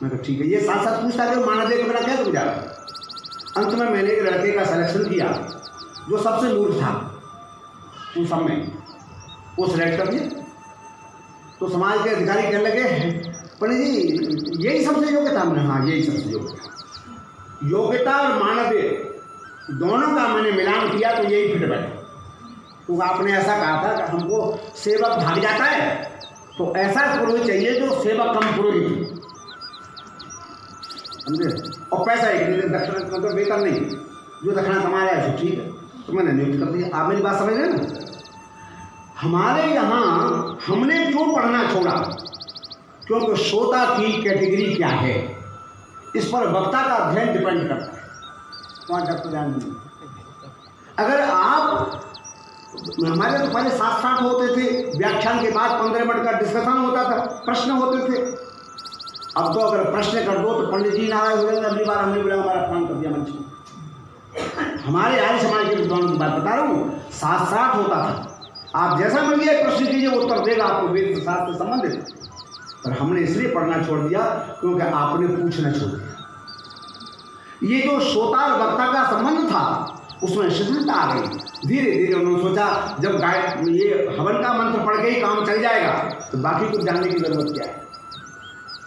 S1: मैं कहा ठीक है। ये साथ साथ पूछता है मानदेय के बिना कैसे गुजारा। अंत में मैंने एक लड़के का सिलेक्शन किया जो सबसे मूर्ख था उन सब में, वो सिलेक्ट कर दिया। तो समाज के अधिकारी कहने लगे पंडित जी यही सबसे योग्य था। हमने हाँ यही सबसे योग्य था। योग्यता और मानदेय दोनों का मैंने मिलान किया तो यही फिट बैठा। तो आपने ऐसा कहा था कि हमको सेवक भाग जाता है, तो ऐसा पुरोहित चाहिए जो सेवक कम पुरोहित, समझे, और पैसा एक दक्षिणा मतलब वेतन नहीं, जो दक्षिणा कमा रहा है तो ठीक है, तो मैंने नियुक्त कर दिया। आप मेरी बात समझ रहे हैं ना। हमारे यहाँ हमने क्यों पढ़ना छोड़ा, क्योंकि श्रोता की कैटेगरी क्या है इस पर वक्ता का अध्ययन डिपेंड करता है। वहाँ डॉक्टर ध्यान नहीं, अगर आप हमारे तो पहले 7-8 होते थे, व्याख्यान के बाद 15 मिनट का डिस्कशन होता था, प्रश्न होते थे। अब तो अगर प्रश्न कर दो तो पंडित जी नाराज हो जाएंगे, अगली बार हमने बोला हमारा काम कर दिया मंच में। हमारे आर्य समाज के विद्वानों की बात बता रहा हूँ, 7-8 होता था। आप जैसा मिलिए प्रश्न कीजिए, वो उत्तर देगा आपको वेद शास्त्र से संबंधित। पर हमने इसलिए पढ़ना छोड़ दिया क्योंकि आपने पूछना छोड़ दिया। ये जो श्रोता और वक्ता का संबंध था उसमें शिथिलता आ गई। धीरे धीरे उन्होंने सोचा जब गाय ये हवन का मंत्र पढ़ के ही काम चल जाएगा तो बाकी कुछ जानने की जरूरत क्या है।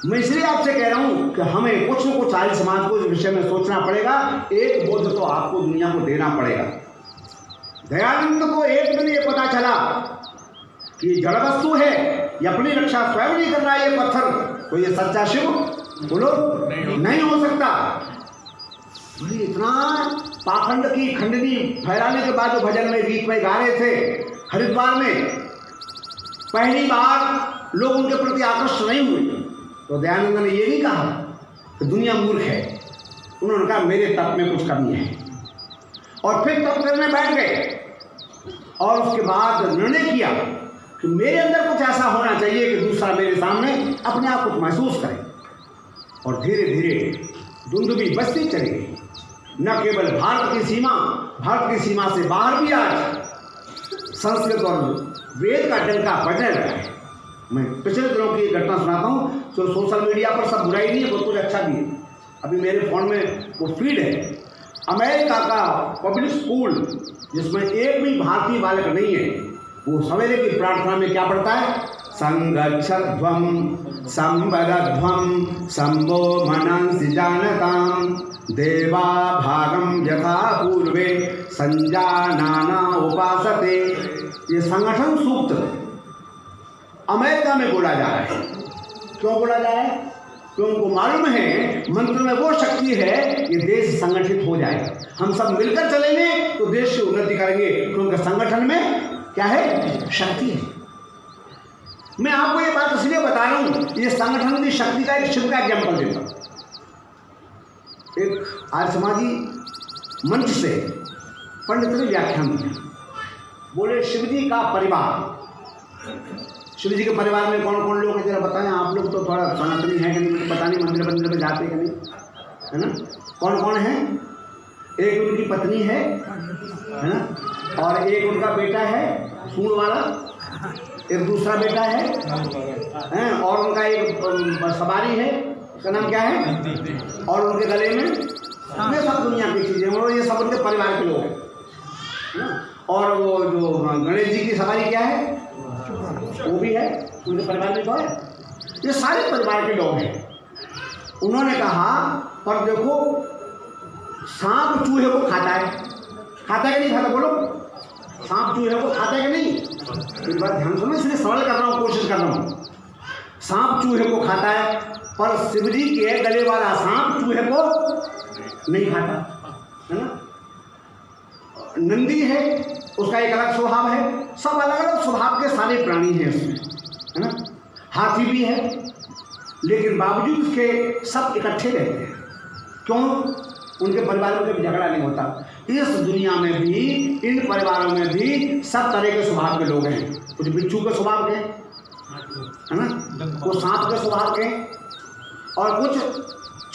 S1: मैं इसलिए आपसे कह रहा हूं कि हमें कुछ न कुछ आर्य समाज को इस विषय में सोचना पड़ेगा। एक बोध तो आपको दुनिया को देना पड़ेगा। दयानंद को एक दिन ये पता चला कि जड़ वस्तु है, ये अपनी रक्षा स्वयं नहीं कर रहा है ये पत्थर, तो ये सच्चा शिव बोलो नहीं हो सकता। भाई इतना पाखंड की खंडनी फैलाने के बाद जो भजन में गीत में गा रहे थे हरिद्वार में, पहली बार लोग उनके प्रति आकर्षित नहीं हुए, तो दयानंद ने ये नहीं कहा कि दुनिया मूर्ख है। उन्होंने कहा मेरे तप में कुछ कमी है, और फिर तप करने बैठ गए और उसके बाद निर्णय किया कि मेरे अंदर कुछ ऐसा होना चाहिए कि दूसरा मेरे सामने अपने आप कुछ महसूस करे। और धीरे धीरे दुंदुभी बस्ती चली गई। न केवल भारत की सीमा से बाहर भी आज संस्कृत और वेद का डंका बजने लगा है। मैं पिछले दिनों की घटना सुनाता हूँ, जो सोशल मीडिया पर सब बुराई नहीं है, बहुत कुछ अच्छा भी है। अभी मेरे फ़ोन में वो फीड है, अमेरिका का पब्लिक स्कूल जिसमें एक भी भारतीय बालक नहीं है, वो सवेरे की प्रार्थना में क्या पढ़ता है, संगच्छध्वं संवदध्वं संभो मनंसि जानतां देवा भागम यथा पूर्वे संजानाना उपासते। ये संगठन सूक्त अमेरिका में बोला जा रहा है। क्यों बोला जा रहा है? क्योंकि उनको मालूम है मंत्र में वो शक्ति है कि देश संगठित हो जाएगा। हम सब मिलकर चलेंगे तो देश की उन्नति करेंगे, क्योंकि संगठन में क्या है, शक्ति है। मैं आपको ये बात इसलिए बता रहा हूं, ये संगठन की शक्ति का एक शिव का एग्जाम्पल देता हूं। एक आर्य समाजी मंच से पंडित ने व्याख्यान दिया, बोले शिव जी का परिवार, शिव जी के परिवार में कौन कौन लोग हैं जरा बताएं। आप लोग तो थोड़ा सनातनी है कि नहीं मुझे पता नहीं, मंदिर में जाते कि नहीं, है ना। कौन कौन है? एक उनकी पत्नी है ना, और एक उनका बेटा है सूंड वाला, एक दूसरा बेटा है, और उनका एक सवारी है, उसका नाम क्या है, और उनके गले में ये सब दुनिया की चीज़ें, और ये सब उनके परिवार के लोग हैं। और वो जो गणेश जी की सवारी क्या है, वो भी है, उनके परिवार में तो है। ये सारे परिवार के लोग हैं। उन्होंने कहा पर देखो सांप चूहे को खाता है कि नहीं खाता, बोलो सांप चूहे को खाता है कि नहीं? एक बात ध्यान सुनो, इसलिए सरल कर रहा हूँ, कोशिश कर रहा हूँ। सांप चूहे को खाता है, पर शिवजी के गले वाला सांप चूहे को नहीं खाता, है ना। नंदी है, उसका एक अलग स्वभाव है, सब अलग अलग स्वभाव के सारे प्राणी हैं उसमें, है ना। हाथी भी है, लेकिन बावजूद उसके सब इकट्ठे रहते हैं। क्यों? उनके परिवार में कभी झगड़ा नहीं होता। इस दुनिया में भी, इन परिवारों में भी सब तरह के स्वभाव के लोग हैं। कुछ बिच्छू के स्वभाव के, है ना, कुछ सांप के स्वभाव के, और कुछ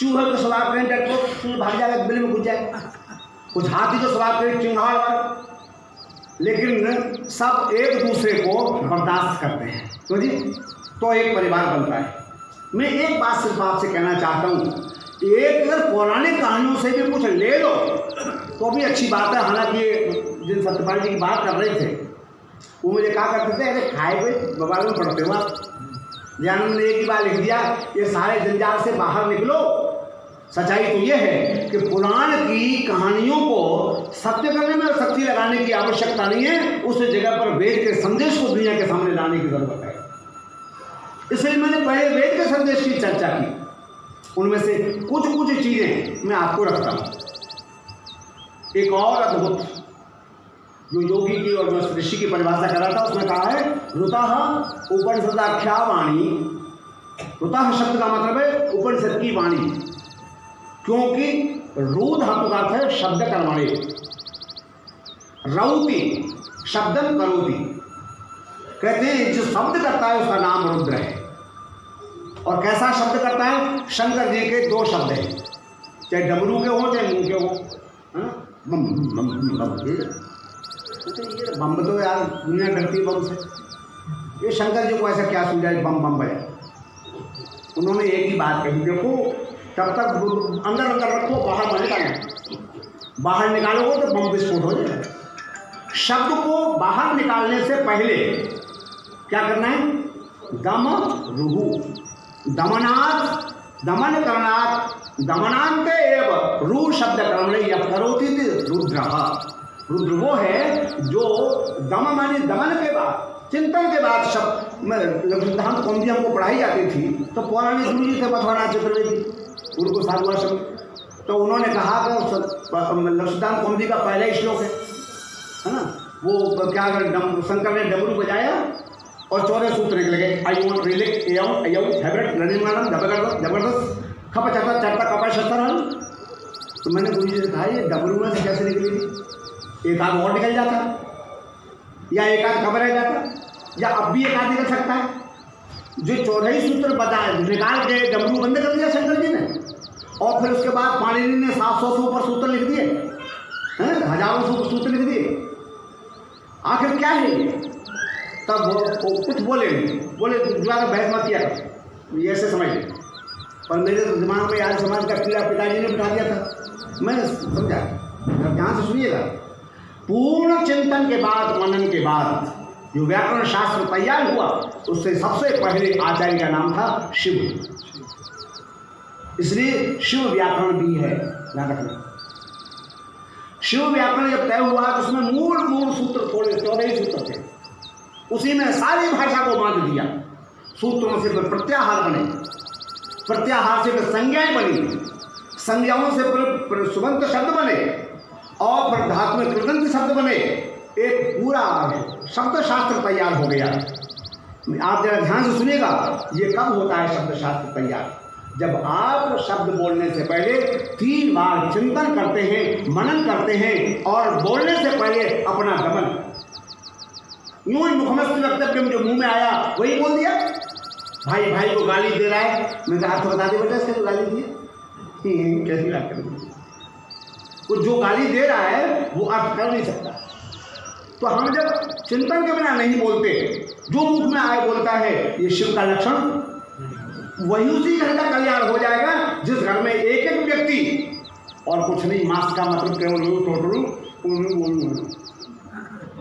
S1: चूहे के स्वभाव के, डर भाग जाएगा, बिल में घुस जाए, कुछ हाथी के स्वभाव के, चिंगाड़ वाला, लेकिन सब एक दूसरे को बर्दाश्त करते हैं। तो जी तो एक परिवार बनता है। मैं एक बात सिर्फ आपसे कहना चाहता हूँ, एक अगर पौराणिक कहानियों से भी कुछ ले लो तो भी अच्छी बात है। हालांकि जिन सत्यपाल जी की बात कर रहे थे वो मुझे कहा करते थे, अरे खाए हुए बबाल में पढ़ते हो आप। दयानंद ने एक ही बार लिख दिया, ये सारे जंजाल से बाहर निकलो, सच्चाई तो यह है कि पुराण की कहानियों को सत्य करने में और शक्ति लगाने की आवश्यकता नहीं है, उस जगह पर वेद के संदेश को दुनिया के सामने लाने की जरूरत है। इसलिए मैंने पहले वेद के संदेश की चर्चा की, उनमें से कुछ चीजें मैं आपको रखता हूं। एक और अद्भुत जो योगी की और ऋषि की परिभाषा कर रहा था, उसमें कहा है ऋतः उपनिषदाख्या वाणी। ऋतः शब्द का मतलब है उपनिषद की वाणी, क्योंकि रू धातु का अर्थ है शब्द कर्मणे, रौति शब्दम करोति। कहते हैं जो शब्द करता है उसका नाम रुद्र है। और कैसा शब्द करता है? शंकर जी के दो शब्द हैं, चाहे डमरू के हो चाहे मुंह के हो। बम बम बम, ये बम तो यार दुनिया डरती है बम से। ये शंकर जी को ऐसा क्या सूझा बम बम बजा? उन्होंने एक ही बात कही, देखो तब तक अंदर रखो, बाहर मत निकालो। बाहर निकालोगे तो बम विस्फोट हो जाएगा। शब्द को बाहर निकालने से पहले क्या करना है? दम रुहु, दमनात्, दमन करनात्, दमनांत एव रू शब्द कर्मणे यह करोति रुद्रः। रुद्र वो है जो दम माने दमन के बाद, चिंतन के बाद शब्द में सिद्धांत कौमुदी हमको पढ़ाई जाती थी, तो पौराणिक गुरु जी थे मथुरानाथ चतुर्वेदी, उनको साधुआश्रम, तो उन्होंने कहा कि सिद्धांत कौमुदी का पहला ही श्लोक है ना, वो क्या शंकर ने डमरू बजाया और 14 सूत्र निकल गए। अयोन रिलिक एवं अयौ हैब्रेट रणिमानम जबरदस्त खप चटा चटा कपा शस्त्र। तो मैंने गुरु जी से कहा ये डमरू में से कैसे निकली? एक आध और निकल जाता, या एक आध खबर रह जाता, या अब भी एक आध निकल सकता है। जो 14 सूत्र बताए निकाल के डमरू बंद कर दिया शंकर जी ने, और फिर उसके बाद पाणिनि ने 700 से ऊपर सूत्र लिख दिए हैं, हजारों सूत्र लिख दिए। आखिर क्या है ये? तब वो कुछ बोले ज्यादा बहस मत किया, ये ऐसे समझ। पर मेरे तो दिमाग में आज समाज का कीड़ा पिताजी ने बिठा दिया था, मैंने समझा। ध्यान से सुनिएगा, पूर्ण चिंतन के बाद, मनन के बाद जो व्याकरण शास्त्र तैयार हुआ, उससे सबसे पहले आचार्य का नाम था शिव। इसलिए शिव व्याकरण भी है, ध्यान रखना। शिव व्याकरण जब तय हुआ तो उसमें मूल सूत्र थोड़े 14 सूत्र थे, उसी में सारी भाषा को बांध दिया। सूत्रों से फिर प्रत्याहार बने, प्रत्याहार से फिर संज्ञाएं बनी, संज्ञाओं से फिर सुबंत शब्द बने, और फिर धात्मक कृदंत शब्द बने। एक पूरा शब्द शास्त्र तैयार हो गया। आप जरा ध्यान से सुनिएगा, ये कब होता है शब्द शास्त्र तैयार? जब आप शब्द बोलने से पहले 3 बार चिंतन करते हैं, मनन करते हैं, और बोलने से पहले अपना दमन। यूं ही मुखमस्त वक्तव्य जो मुंह में आया वही बोल दिया। भाई को गाली दे रहा है, मैंने कहा अर्थ बता दे बेटा इससे, जो गाली दी है कैसी बात करेंगे? वो जो गाली दे रहा है वो अर्थ कर नहीं सकता। तो हम जब चिंतन के बिना नहीं बोलते, जो मुख में आए बोलता है, ये शिव का लक्षण। वही उसी घर का कल्याण हो जाएगा जिस घर में एक व्यक्ति, और कुछ नहीं, मास्क का मतलब केवल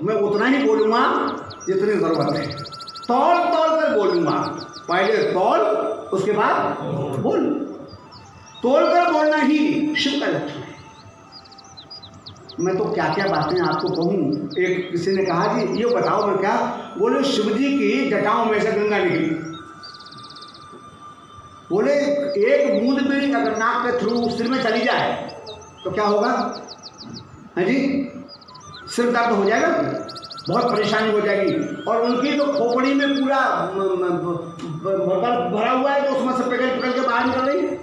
S1: मैं उतना ही बोलूँगा जितनी ज़रूरत है, तौल कर बोलूँगा। पहले तौल, उसके बाद बोल। तोल कर बोलना ही शिव का लक्षण है। मैं तो क्या क्या बातें आपको कहूँ। एक किसी ने कहा कि ये बताओ मैं क्या, बोले शिव जी की जटाओं में से गंगा निकली। बोले एक बूंद भी अगर नाक के थ्रू सिर में चली जाए तो क्या होगा? है जी, सिर दर्द हो जाएगा, बहुत परेशानी हो जाएगी। और उनकी तो खोपड़ी में पूरा भरा हुआ है, तो उसमें से पकड़ के बाहर निकल रही है।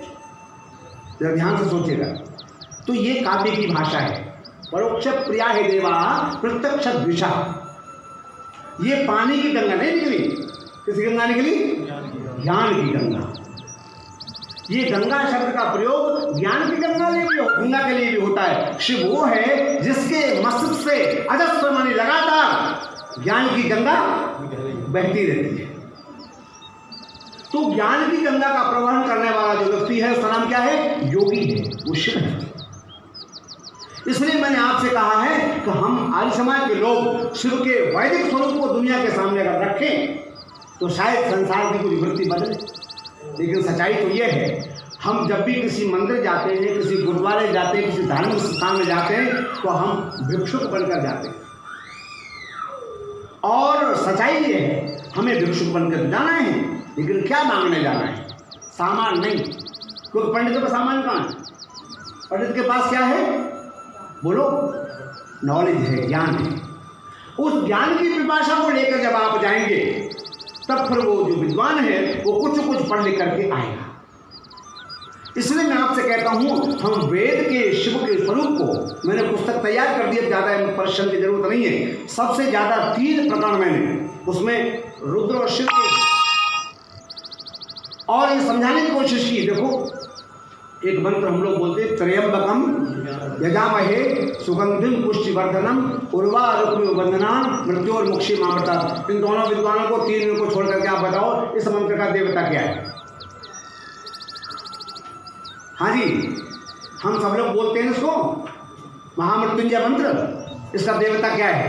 S1: जरा ध्यान से सोचिएगा। तो ये काव्य की भाषा है। परोक्ष प्रिया है देवा प्रत्यक्ष द्विषा। ये पानी की गंगा नहीं निकली। किसी गंगा निकली? ज्ञान की गंगा। ये गंगा शब्द का प्रयोग ज्ञान की गंगा के लिए भी होता है। शिव वो है जिसके मस्तक से अजस्र माने लगातार ज्ञान की गंगा बहती रहती है। तो ज्ञान की गंगा का प्रवहन करने वाला जो व्यक्ति है उसका नाम क्या है? योगी है, वो शिव है। इसलिए मैंने आपसे कहा है कि हम आर्य समाज के लोग शिव के वैदिक स्वरूप को दुनिया के सामने अगर रखें तो शायद संसार की कुछ वृत्ति बदले। लेकिन सच्चाई तो यह है हम जब भी किसी मंदिर जाते हैं, किसी गुरुद्वारे जाते हैं, किसी धार्मिक स्थान में जाते हैं तो हम भिक्षुक बनकर जाते हैं। और सच्चाई ये है, हमें भिक्षुक बनकर जाना है, लेकिन क्या मांगने जाना है? सामान नहीं, क्योंकि पंडित का सामान कहाँ है? पंडित के पास क्या है? बोलो, नॉलेज है, ज्ञान है। उस ज्ञान की पिपासा को लेकर जब आप जाएंगे तब फिर वो जो विद्वान है वो कुछ पढ़ लिख करके आएगा। इसलिए मैं आपसे कहता हूं, हम वेद के शिव के स्वरूप को, मैंने पुस्तक तैयार कर दी, ज़्यादा परिश्रम की जरूरत नहीं है। सबसे ज़्यादा 3 प्रकरण मैंने उसमें रुद्र और शिव और ये समझाने की कोशिश की। देखो, एक मंत्र हम लोग बोलते हैं, त्र्यंबकम यजामहे सुगंधिम पुष्टिवर्धनम उर्वारुकमिव बंधनान मृत्योर्मुक्षीमामृता। इन दोनों विद्वानों को, 3 को छोड़ करके आप बताओ इस मंत्र का देवता क्या है? हाँ जी, हम सब लोग बोलते हैं इसको महामृत्युंजय मंत्र। इसका देवता क्या है?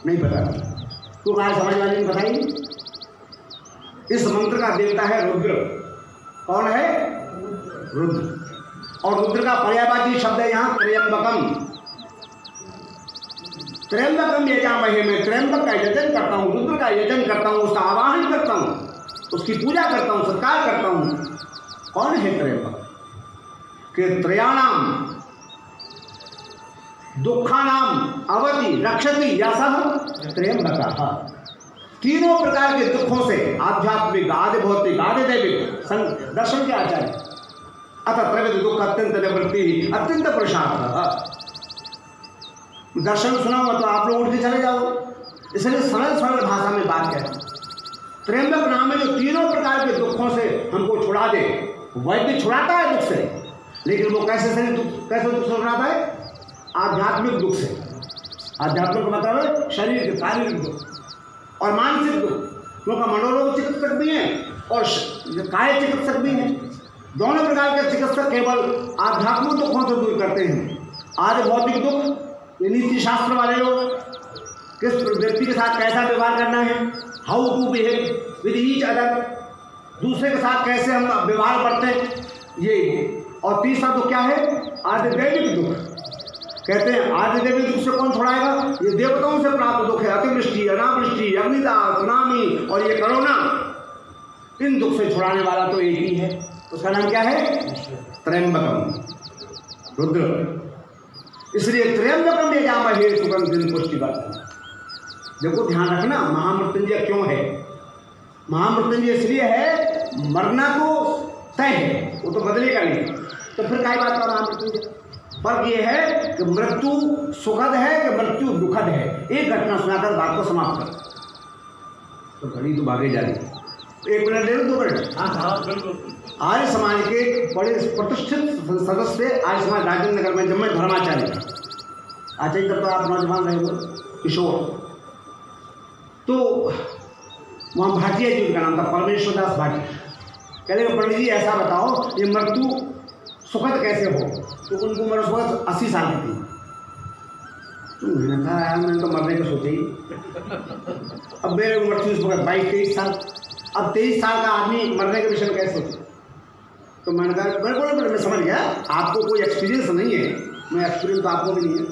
S1: नहीं पता। तो आज समझ वाले ने बताइए। इस मंत्र का देवता है रुद्र। कौन है? रुद्र। और रुद्र का पर्यायवाची शब्द है यहाँ त्र्यंबकम। त्र्यंबकम यजामहे, मैं त्र्यंबक का यजन करता हूँ, रुद्र का यजन करता हूँ, उसका आवाहन करता हूँ, उसकी पूजा करता हूँ, सत्कार करता हूँ। कौन है त्र्यंबक? के त्रयाणाम दुखानाम अवधि रक्षति यासः त्र्यंबकः। 3 प्रकार के दुखों से, आध्यात्मिक, आदि भौतिक, आदि दैविक, दर्शन के आचार्य, अतः त्रैविध दुख अत्यंत निवृत्ति अत्यंत पुरुषार्थ। दर्शन सुना हुआ तो आप लोग उठ के चले जाओ, इसलिए सरल भाषा में बात करें। त्र्यंबक नाम है जो 3 प्रकार के दुखों से हमको छुड़ा दे। वैद्य छुड़ाता है दुख से, लेकिन वो कैसे दुख से छुड़ाता है? आध्यात्मिक दुख से। आध्यात्मिक मतलब है शरीर के शारीरिक दुख और मानसिक दुख, क्योंकि मनोरोग चिकित्सक भी हैं और काय चिकित्सक भी हैं। दोनों प्रकार के चिकित्सक केवल आध्यात्मिक दुखों से दूर करते हैं। आदि भौतिक दुख, ये नीति शास्त्र वाले लोग, किस व्यक्ति के साथ कैसा व्यवहार करना है, how to behave with each other, दूसरे के साथ कैसे हम व्यवहार करते हैं, ये। और तीसरा दुख क्या है? आदि दैविक दुख। कहते हैं आदि दैविक दुख से कौन छुड़ाएगा? ये देवताओं से प्राप्त दुख है। अतिवृष्टि, अनावृष्टि, अग्निदाह, सुनामी और ये कोरोना, इन दुख से छुड़ाने वाला तो एक ही है। उसका नाम क्या है? त्र्यंबकम, रुद्र। इसलिए त्र्यंबकम यजामहे सुगंधिम पुष्टिवर्धनम। देखो, ध्यान रखना, महामृत्युंजय क्यों है? महामृत्युंजय इसलिए है, मरना तो तय है, वो तो बदलेगा नहीं, तो फिर क्या बात का महामृत्युंजय? फर्क ये है कि मृत्यु सुखद है कि मृत्यु दुखद है। एक घटना सुनाकर बात को समाप्त कर। तो घड़ी तो भागे जा रही। 1 मिनट दे दो, 2 मिनट। हाँ, बिल्कुल। आर्य समाज के बड़े प्रतिष्ठित सदस्य आर्य समाज राजेंद्र नगर में, जब मैं धर्माचार्य था, आचार्य तब तो आप नौजवान रहे हो, किशोर, तो वहाँ भाटिया जी का नाम था, परमेश्वर दास भाटिया। कह रहे पंडित जी ऐसा बताओ, ये मृत्यु सुखद कैसे हो? तो उनको मेरे वक्त 80 साल की थी। तो मैंने कहा यार, मैंने तो मरने का सोचा ही। अब मेरे मृत्यु इस वक्त 22-23 साल। अब 23 साल का आदमी मरने के विषय में कैसे सोचे? तो मैंने कहा बिल्कुल, मैं समझ गया, आपको कोई एक्सपीरियंस नहीं है, मैं एक्सपीरियंस तो आपको भी नहीं है,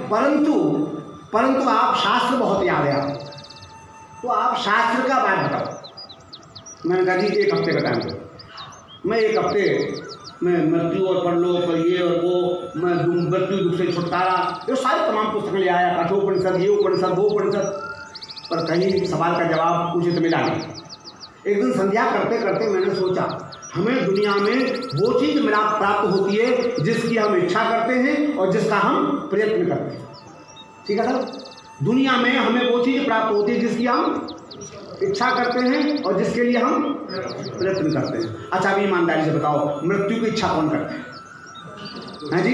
S1: परंतु आप शास्त्र बहुत याद है आपको, तो आप शास्त्र का बात बताओ। मैंने कहा जी 1 हफ्ते का टाइम दो। मैं 1 हफ्ते में मृत्यु और परलोक और ये और वो, मैं मृत्यु दुख से छुटकारा, ये सारी तमाम पुस्तकें ले आया, कठोपनिषद, ये उपनिषद, वो उपनिषद, पर कहीं सवाल का जवाब उचित मिला नहीं। एक दिन संध्या करते करते मैंने सोचा, हमें दुनिया में वो चीज़ प्राप्त होती है जिसकी हम इच्छा करते हैं और जिसका हम प्रयत्न करते हैं। ठीक है सर? दुनिया में हमें वो चीज़ प्राप्त होती है जिसकी हम इच्छा करते हैं और जिसके लिए हम प्रयत्न करते हैं। अच्छा, अभी ईमानदारी से बताओ, मृत्यु की इच्छा कौन करता है? हैं जी?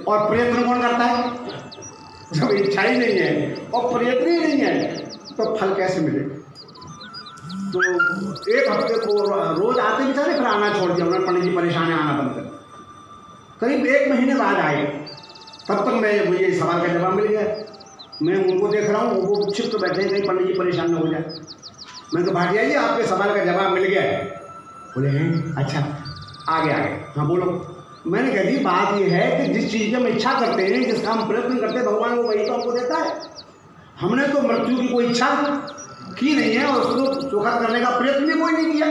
S1: और प्रयत्न कौन करता है? जब इच्छा ही नहीं है और प्रयत्न ही नहीं है तो फल कैसे मिलेगा? तो 1 हफ्ते को रोज आते बेचारे, फिर आना छोड़ दिया उन्होंने। पंडित जी परेशान है, आना बंद कर। करीब 1 महीने बाद आए, तब तक मुझे ये सवाल का जवाब मिल गया। मैं उनको देख रहा हूँ, वो छिप तो बैठे, कहीं पंडित जी परेशान न हो जाए। मैंने कहा भाटिया जी, आपके सवाल का जवाब मिल गया है, बोले हैं अच्छा, आगे आगे, हाँ बोलो। मैंने कह दी बात ये है कि जिस चीज़ की हम इच्छा करते हैं, जिसका हम प्रयत्न करते हैं, भगवान वो वही तो हमको देता है। हमने तो मृत्यु की कोई इच्छा की नहीं है और उसको सुखद करने का प्रयत्न भी कोई नहीं किया।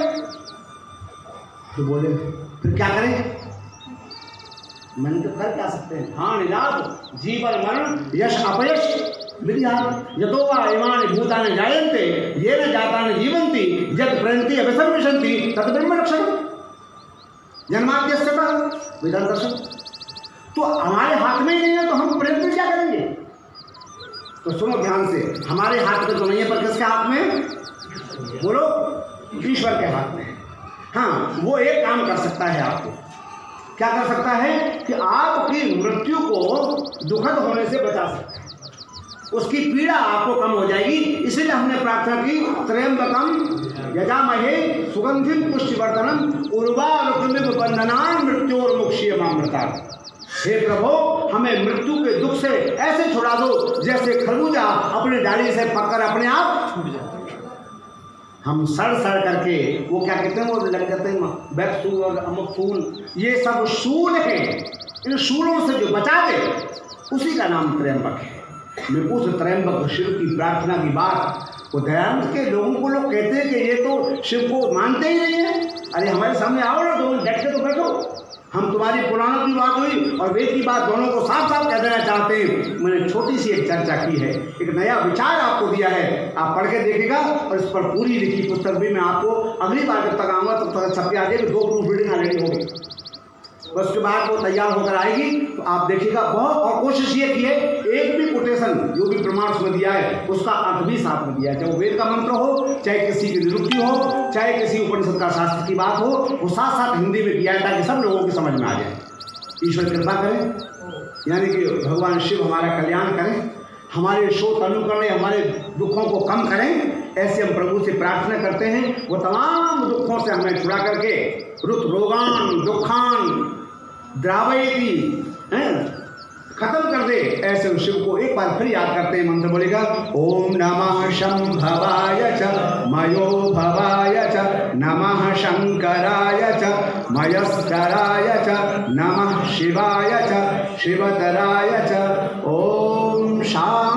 S1: तो बोले फिर क्या करें? मैंने तो कर क्या सकते हैं? हाँ निलाद जीवन मरण यश अपयश विद्यात् यतो वा इमानि भूतानि जायन्ते येन जातानि जीवन्ति यत् प्रयन्ति अभिसंविशन्ति तत् ब्रह्म लक्षणम् जन्माद्यस्य विधान दर्शन। तो हमारे हाथ में ही नहीं है तो हम प्रयत्न क्या करेंगे? तो सुनो ध्यान से, हमारे हाथ में तो नहीं है, पर किसके हाथ में? बोलो, ईश्वर के हाथ में है। हाँ, वो एक काम कर सकता है आपको। क्या कर सकता है? कि आपकी मृत्यु को दुखद होने से बचा सकता है, उसकी पीड़ा आपको कम हो जाएगी। इसलिए हमने प्रार्थना की त्र्यंबकम यजामहे सुगंधिम पुष्टिवर्धनम उर्वारुकमिव बंधनान् मृत्योर्मुक्षीयमामृतात्। हे प्रभु, हमें मृत्यु के दुख से ऐसे छुड़ा दो जैसे खरबूजा अपनी डाली से पककर अपने आप छूट जाता है। हम सड़ सड़ करके वो क्या कहते हैं, वो लग जाते हैं बैकसूल और अमुक फूल, ये सब शूल हैं। इन शूलों से जो बचा दे उसी का नाम त्र्यंबक है। मैं उस त्र्यंबक शिव की प्रार्थना की बात, वो दयानंद के लोगों को लोग कहते हैं कि ये तो शिव को मानते ही नहीं है। अरे हमारे सामने आओ ना, दोनों बैठ के तो बैठो, हम तुम्हारी पुराणों की बात हुई और वेद की बात दोनों को साफ साफ कह देना चाहते हैं। मैंने छोटी सी एक चर्चा की है, एक नया विचार आपको दिया है, आप पढ़ के देखिएगा और इस पर पूरी लिखी पुस्तक भी मैं आपको अगली बार जब तक आऊँगा तब तक छप के आ जाएगी। 2 प्रूफ रीडिंग ऑलरेडी होगी, उसके बाद वो तैयार होकर आएगी तो आप देखिएगा बहुत। और कोशिश ये की है, एक भी कोटेशन जो भी प्रमाण उसमें दिया है उसका अर्थ भी साथ में दिया है, चाहे वो वेद का मंत्र हो, चाहे किसी की निरुक्ति हो, चाहे किसी उपनिषद का शास्त्र की बात हो, वो साथ साथ हिंदी में दिया है ताकि सब लोगों की समझ में आ जाए। ईश्वर कृपा करें, यानी कि भगवान शिव हमारा कल्याण करें, हमारे शोक अनुकरण, हमारे दुखों को कम करें। ऐसे हम प्रभु से प्रार्थना करते हैं, वो तमाम दुखों से हमें छुड़ा करके रुत रोगान दुखान द्रावयति खत्म कर दे। ऐसे शिव को एक बार फिर याद करते हैं, मंत्र बोलेगा ओम नमः शंभवाय च मयो भवाय च नमः शंकराय च मयस्कराय च नमः शिवाय च शिवतराय च। ओम शांति।